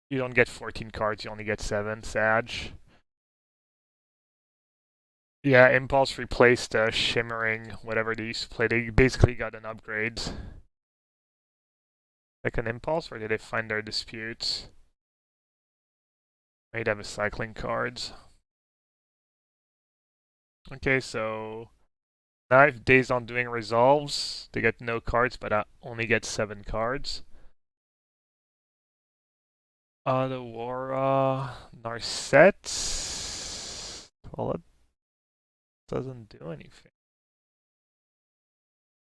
You don't get 14 cards, you only get 7, Sag. Yeah, Impulse replaced Shimmering, whatever they used to play. They basically got an upgrade. Like an Impulse, or did they find their disputes? Might have a cycling cards. Okay, so now if Days on doing resolves, they get no cards, but I only get 7 cards. Otawara, Narset. Well, it doesn't do anything.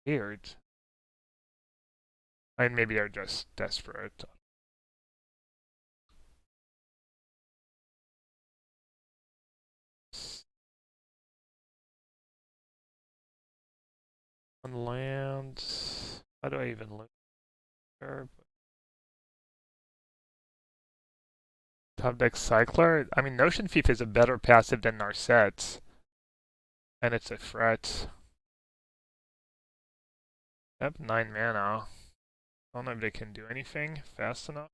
Weird. And maybe they're just desperate. On land. How do I even look there? Top deck Cycler. I mean, Notion Thief is a better passive than Narset. And it's a threat. Yep, 9 mana. I don't know if they can do anything fast enough.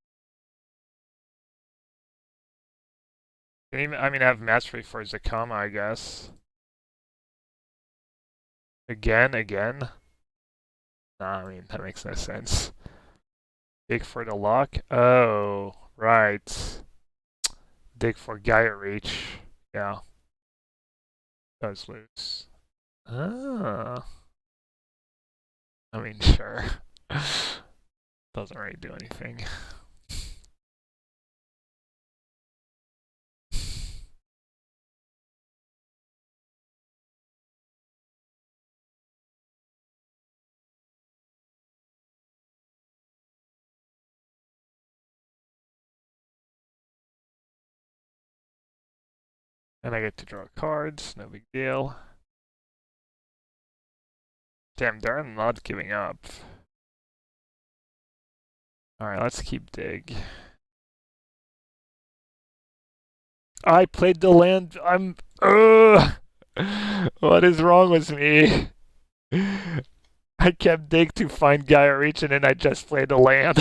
Even, I mean, I have Mastery for Zakama, I guess. Again? Nah, I mean, that makes no sense. Dig for the lock? Oh, right. Dig for Geier Reach. Yeah. Does lose. Ah. I mean, sure. Doesn't really do anything. And I get to draw cards, no big deal. Damn, they're not giving up. Alright, let's keep dig. I played the land. I'm. What is wrong with me? I kept dig to find Gaia Reach and then I just played the land.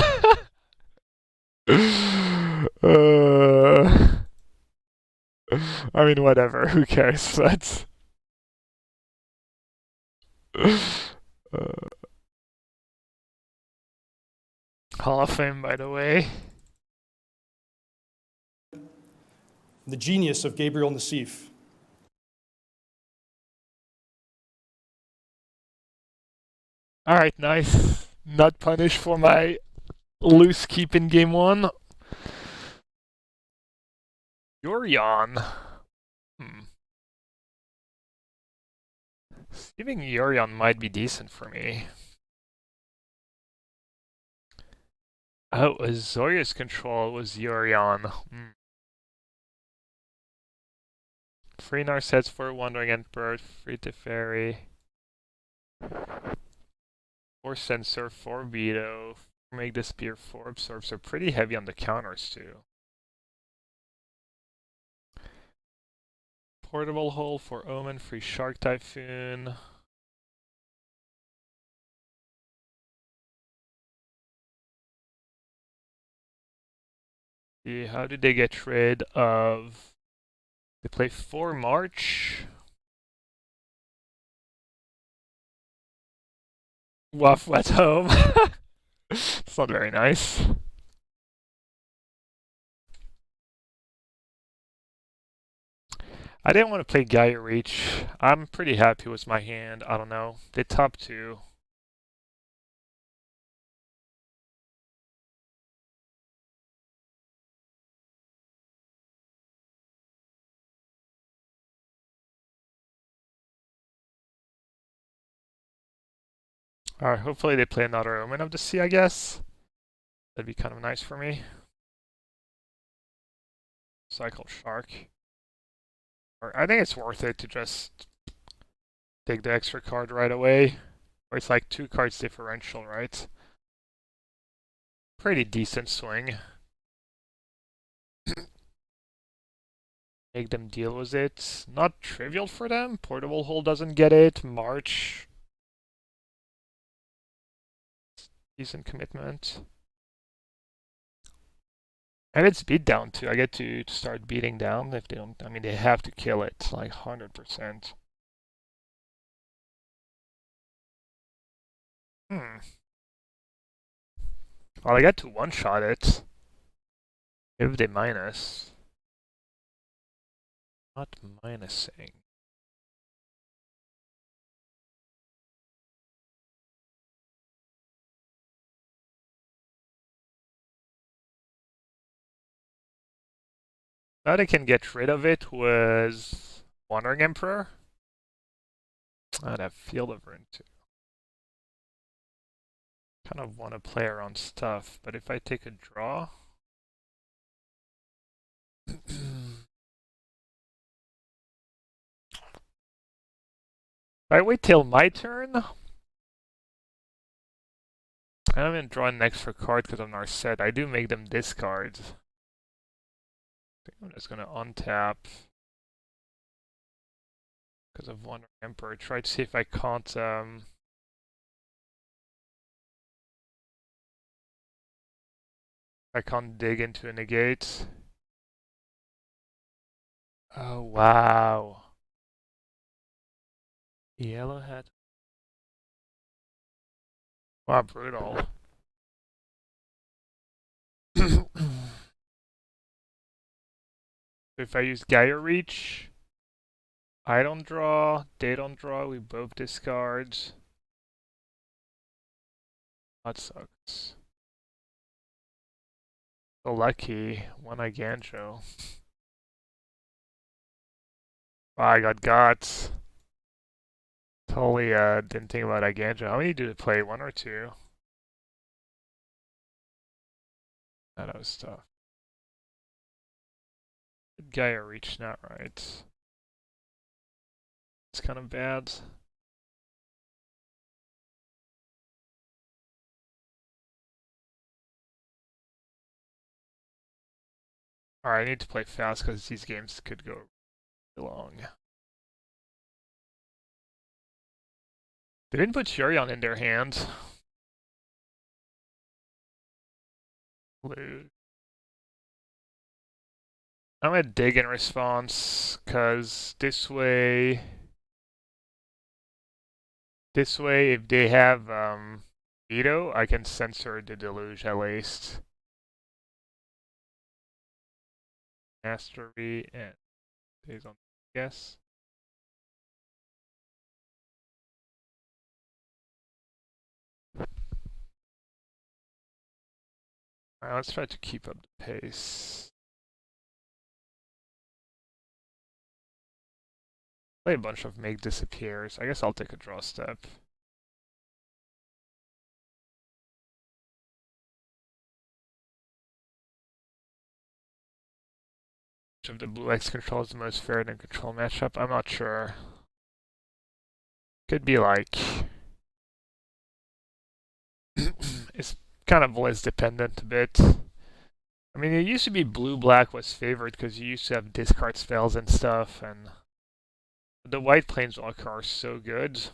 I mean, whatever. Who cares? That's. Hall of Fame, by the way. The genius of Gabriel Nassif. Alright, nice. Not punished for my loose keep in game 1. Yorion. Giving Yorion might be decent for me. Oh, Azorius control was Yorion. Free Narsets for Wandering Emperor, free to Fairy. 4 Censor, 4 Veto, make the Spear, 4 Absorb, so pretty heavy on the counters too. Portable Hole for Omen, free Shark Typhoon. See, how did they get rid of... They play 4 March. Waff Wet Home. It's not very nice. I didn't want to play Gaia Reach. I'm pretty happy with my hand. I don't know. They top 2. Alright, hopefully they play another Omen of the Sea, I guess. That'd be kind of nice for me. Cycle Shark. Or I think it's worth it to just take the extra card right away. Or it's like 2 cards differential, right? Pretty decent swing. Make them deal with it. Not trivial for them. Portable Hole doesn't get it. March. Decent commitment. And it's beat down too. I get to start beating down if they don't. I mean, they have to kill it like 100%. Hmm. Well, I get to one-shot it. If they minus. Not minusing. Now they can get rid of it with Wandering Emperor. I'd have Field of Ruin too. Kind of want to play around stuff, but if I take a draw. If I wait till my turn, I haven't drawn an extra card because of Narset. I do make them discard. I think I'm just gonna untap because of Wandering Emperor. Try to see if I can't dig into a negate. Oh wow. Yellow hat. Wow, brutal. If I use Geier Reach, I don't draw, they don't draw, we both discard. That sucks. So lucky, one Ganjo. Oh, I got Guts. Totally didn't think about Ganjo. How many did it play? One or two? That was tough. Geier Reach, not right. It's kind of bad. Alright, I need to play fast because these games could go long. They didn't put Shurion in their hand. Blue. I'm gonna dig in response, because this way, if they have veto, I can censor the deluge at least. Mastery and stays on, yes. Alright, let's try to keep up the pace. Play a bunch of make disappears. I guess I'll take a draw step. Which of the blue X control is the most fair in control matchup? I'm not sure. Could be like it's kind of list dependent a bit. I mean, it used to be blue-black was favored because you used to have discard spells and stuff, and the white planeswalker are so good.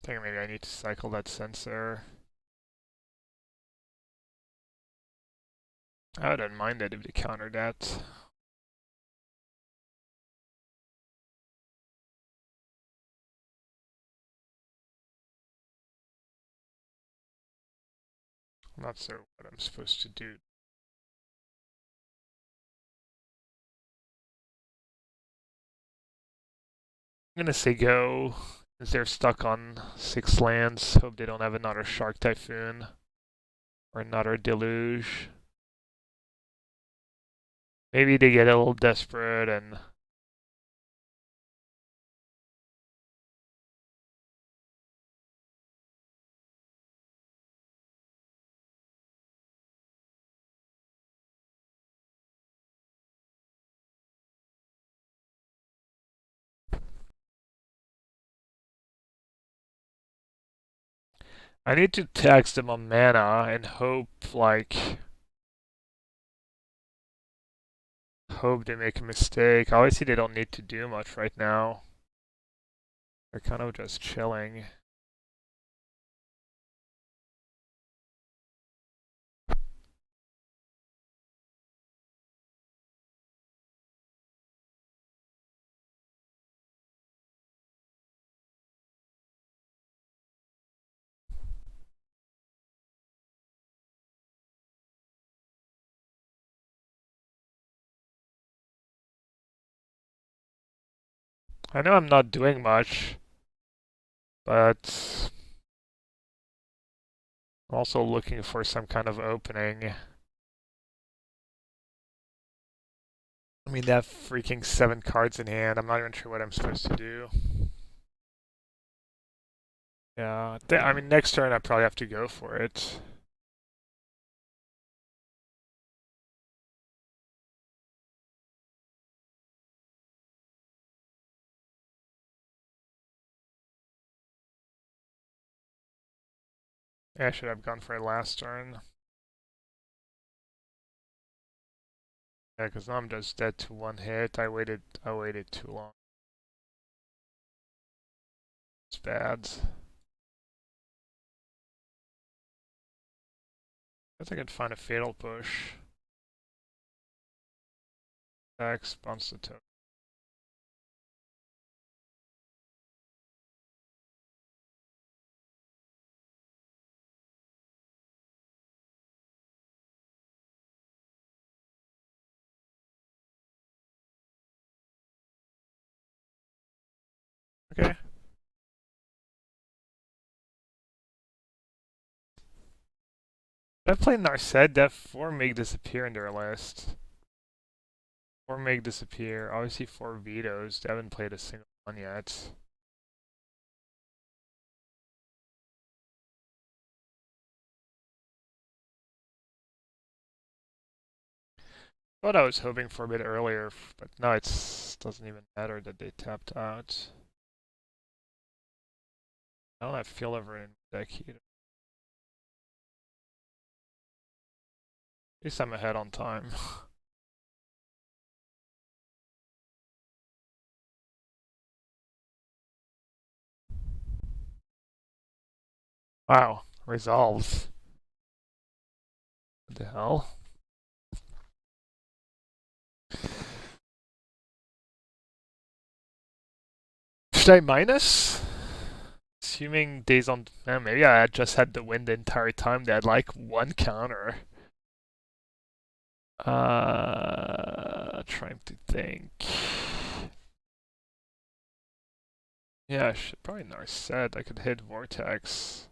I think maybe I need to cycle that Censor. I wouldn't mind it if they countered that. I'm not sure what I'm supposed to do. I'm gonna say go, since they're stuck on 6 lands. Hope they don't have another Shark Typhoon or another Deluge. Maybe they get a little desperate and I need to tax them on mana and hope hope they make a mistake. Obviously, they don't need to do much right now. They're kind of just chilling. I know I'm not doing much, but I'm also looking for some kind of opening. I mean, they have freaking 7 cards in hand. I'm not even sure what I'm supposed to do. Yeah, I mean, next turn I probably have to go for it. Yeah, I should have gone for it last turn. Yeah, because now I'm just dead to 1 hit. I waited too long. It's bad. I guess I could find a fatal push. X bounce the token. Okay. If I play Narset, they have 4 make disappear in their list. 4 make disappear. Obviously 4 vetoes. They haven't played a single one yet. Thought I was hoping for a bit earlier, but no, it doesn't even matter that they tapped out. I don't have failover in deck either. At least I'm ahead on time. Wow, resolves. What the hell? Should I minus? Assuming days on... maybe I just had the win the entire time. They had like 1 counter. Trying to think. Yeah, I should probably Narset. I could hit Vortex.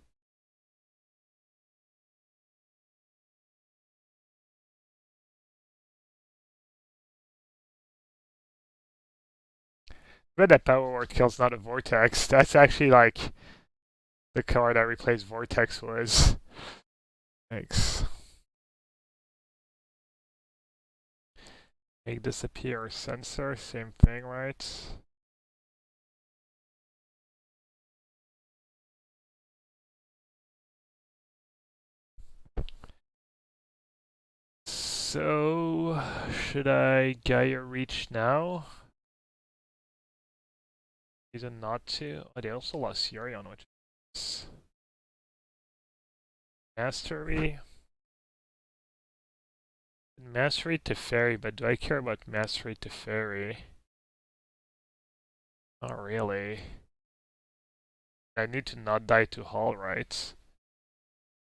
But that Power Word Kill's not a Vortex. That's actually like the card that replaced Vortex was. Thanks. Make disappear or Censor, same thing, right? So, should I Geier reach now? Reason not to. Oh, they also lost Yorion, which is Mastery. Mastery to Fairy, but do I care about Mastery to Fairy? Not really. I need to not die to Hull, right?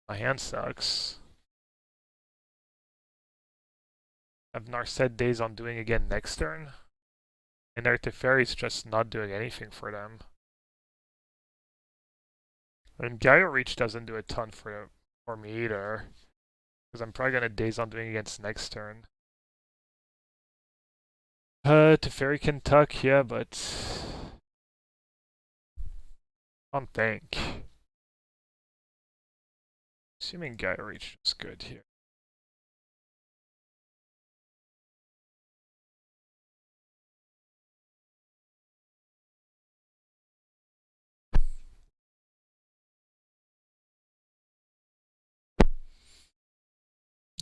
My hand sucks. I have Narset days on doing again next turn. And their Teferi's just not doing anything for them. And Geier Reach doesn't do a ton for me either. Because I'm probably gonna days on doing against next turn. Teferi can tuck, yeah, but I don't think. Assuming Geier Reach is good here.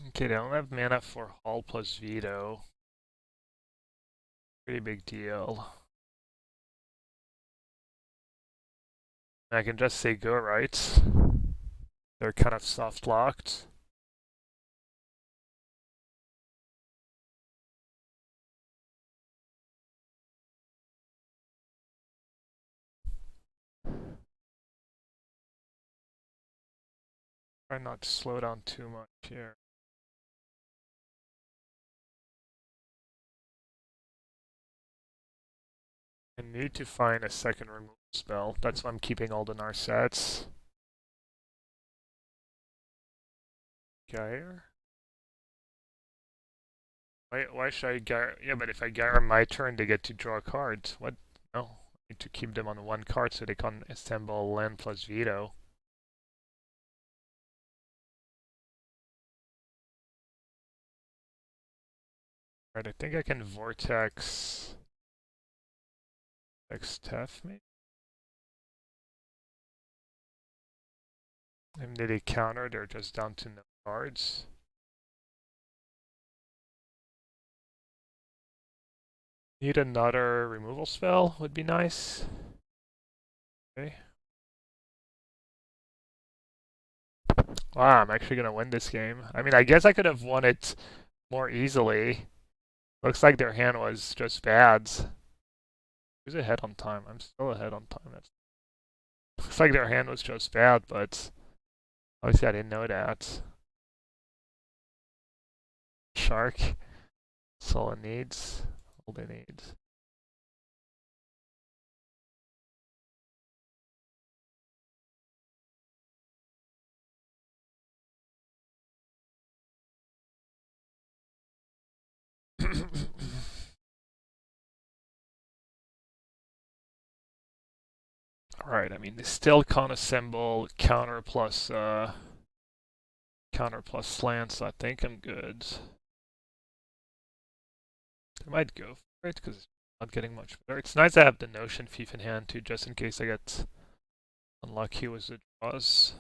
Okay, they don't have mana for Hull plus Veto. Pretty big deal. I can just say go right. They're kind of soft locked. Try not to slow down too much here. I need to find a second removal spell. That's why I'm keeping all the Narsets. Geier? Why should I Geier? Yeah, but if I Geier my turn, they get to draw a card. What? No. I need to keep them on one card so they can assemble land plus veto. Alright, I think I can Vortex... X-Tef, maybe? And did they counter? They're just down to no cards. Need another removal spell would be nice. Okay. Wow, I'm actually gonna win this game. I mean, I guess I could have won it more easily. Looks like their hand was just bad. Who's ahead on time? I'm still ahead on time. Looks like their hand was just bad, but obviously I didn't know that. Shark. That's all it needs. All they need. Alright, I mean, they still can't assemble counter plus slants, so I think I'm good. I might go for it, because it's not getting much better. It's nice to have the Notion Thief in hand, too, just in case I get unlucky with the draws.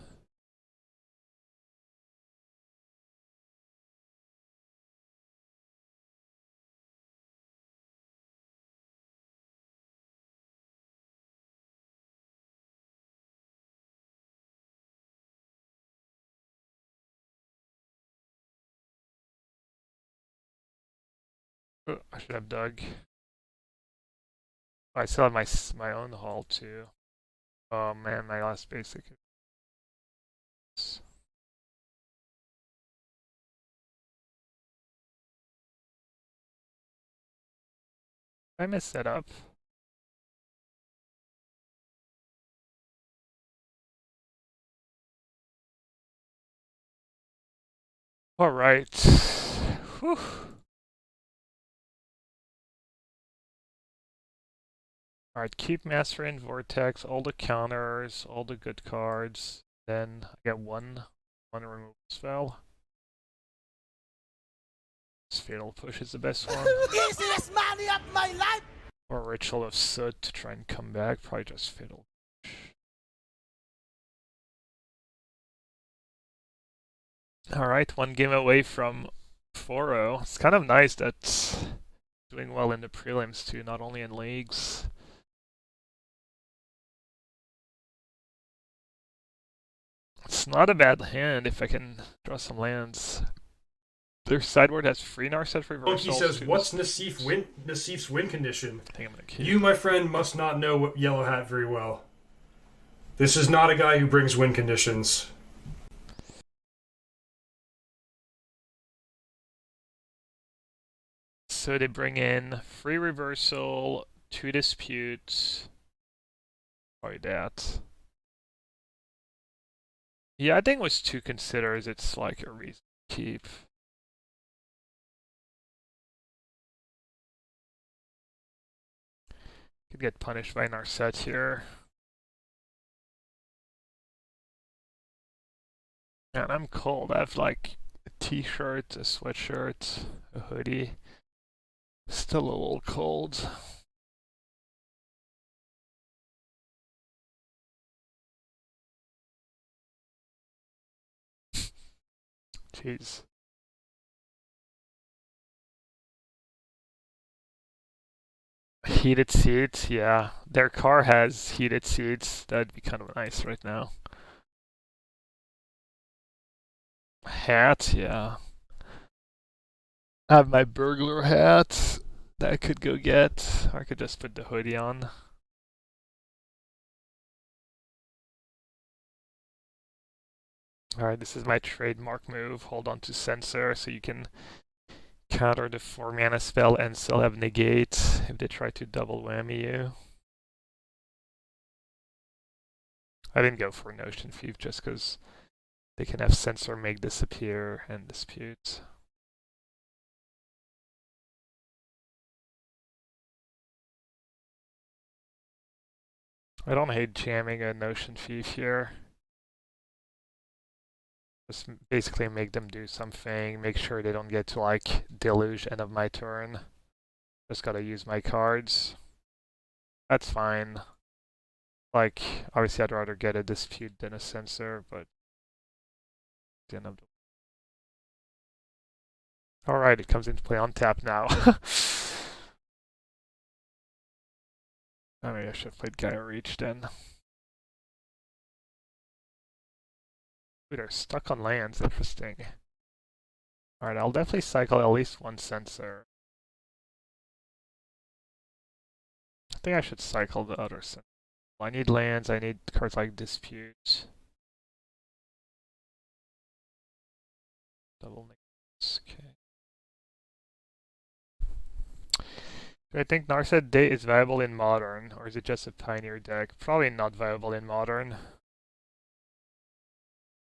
Oh, I should have dug. Oh, I still have my own haul, too. Oh man, my last basic. I messed that up. Alright. Whew. Alright, keep Master and Vortex, all the counters, all the good cards. Then I get one removal spell. This Fatal Push is the best one. Easiest money of my life! Or Ritual of Soot to try and come back. Probably just Fatal Push. Alright, one game away from 4-0. It's kind of nice that doing well in the prelims too, not only in leagues. It's not a bad hand if I can draw some lands. Their sideboard has free Narset reversals. Monkey says, "What's Nassif's win condition?" I think I'm gonna keep. You, my friend, must not know Yellow Hat very well. This is not a guy who brings win conditions. So they bring in free reversal, 2 disputes. Probably that. Yeah, I think with 2 considers, it's like a reason to keep. Could get punished by Narset here. Man, I'm cold. I have like a t-shirt, a sweatshirt, a hoodie. Still a little cold. Jeez. Heated seats, yeah. Their car has heated seats. That'd be kind of nice right now. Hat, yeah. I have my burglar hat that I could go get. Or I could just put the hoodie on. Alright, this is my trademark move. Hold on to Censor so you can counter the 4-mana spell and still have Negate if they try to double whammy you. I didn't go for Notion Thief just because they can have Censor make disappear and dispute. I don't hate jamming a Notion Thief here. Just basically make them do something, make sure they don't get to like Deluge end of my turn. Just gotta use my cards. That's fine. Like, obviously I'd rather get a Dispute than a Censor, but the end of the... Alright, it comes into play on tap now. Maybe I should have played Geier Reach then. Ooh, they're stuck on lands, interesting. Alright, I'll definitely cycle at least one Censor. I think I should cycle the other Censor. I need lands, I need cards like Dispute. Double Negates, okay. Do I think Narset Day is viable in Modern, or is it just a Pioneer deck? Probably not viable in Modern.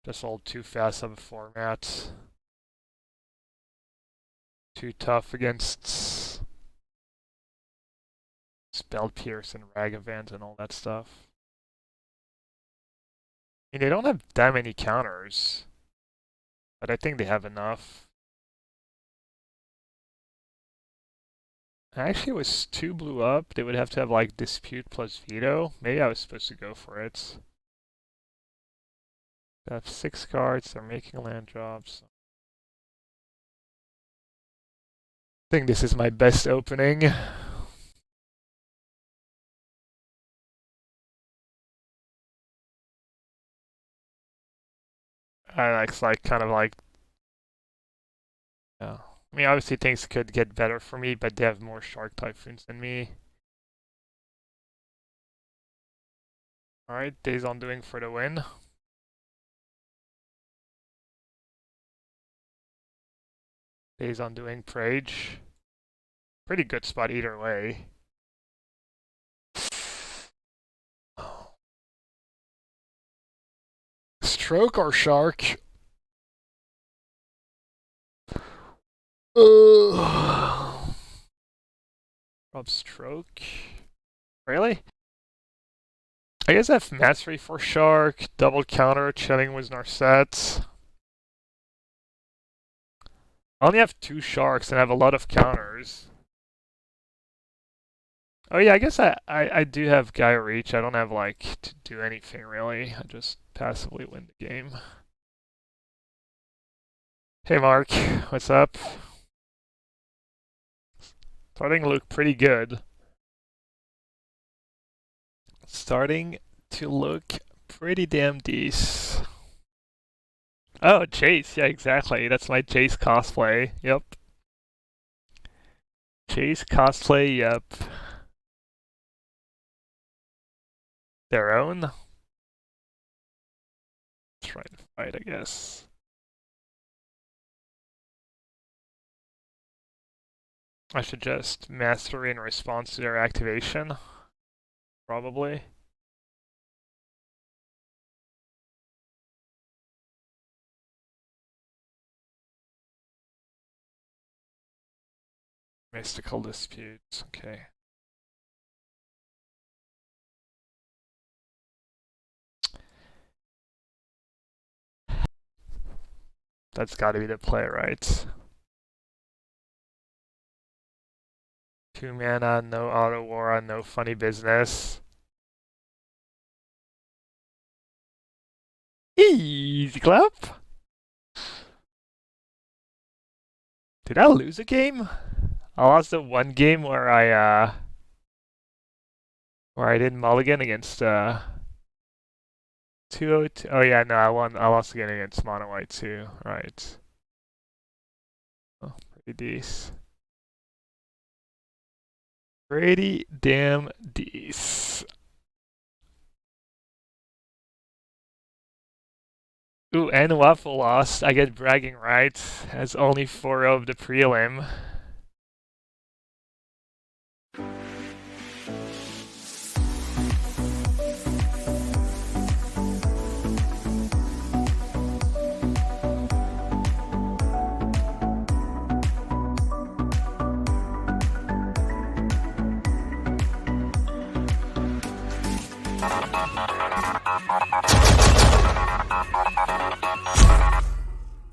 Just all too fast of a format. Too tough against Spell Pierce and Ragavant and all that stuff. I mean, they don't have that many counters, but I think they have enough. Actually, it was 2 blue up. They would have to have like Dispute plus Veto. Maybe I was supposed to go for it. They have 6 cards. They're making land drops. I think this is my best opening. I like kind of like, yeah. I mean, obviously things could get better for me, but they have more Shark Typhoons than me. Alright, Days Undoing for the win. Days Undoing Prage. Pretty good spot either way. Stroke or Shark? Rob Stroke? Really? I guess I have Mastery for Shark, double counter, chilling with Narset. I only have 2 Sharks and I have a lot of counters. Oh yeah, I guess I do have Geier Reach. I don't have like to do anything really. I just passively win the game. Hey Mark, what's up? Starting to look pretty good. Starting to look pretty damn decent. Oh, Chase. Yeah, exactly. That's my Chase cosplay. Yep. Chase cosplay, yep. Their own? Try to fight, I guess. I should just mastery in response to their activation. Probably. Mystical Disputes, okay. That's gotta be the play, right? 2 mana, no auto aura, no funny business. Easy clap! Did I lose a game? I lost the one game where I Or I did mulligan against 202. Oh yeah, no, I lost again against mono white too. Right. Oh, pretty decent. Pretty damn decent. Ooh, and Waffle lost. I get bragging rights as only 4 of the prelim.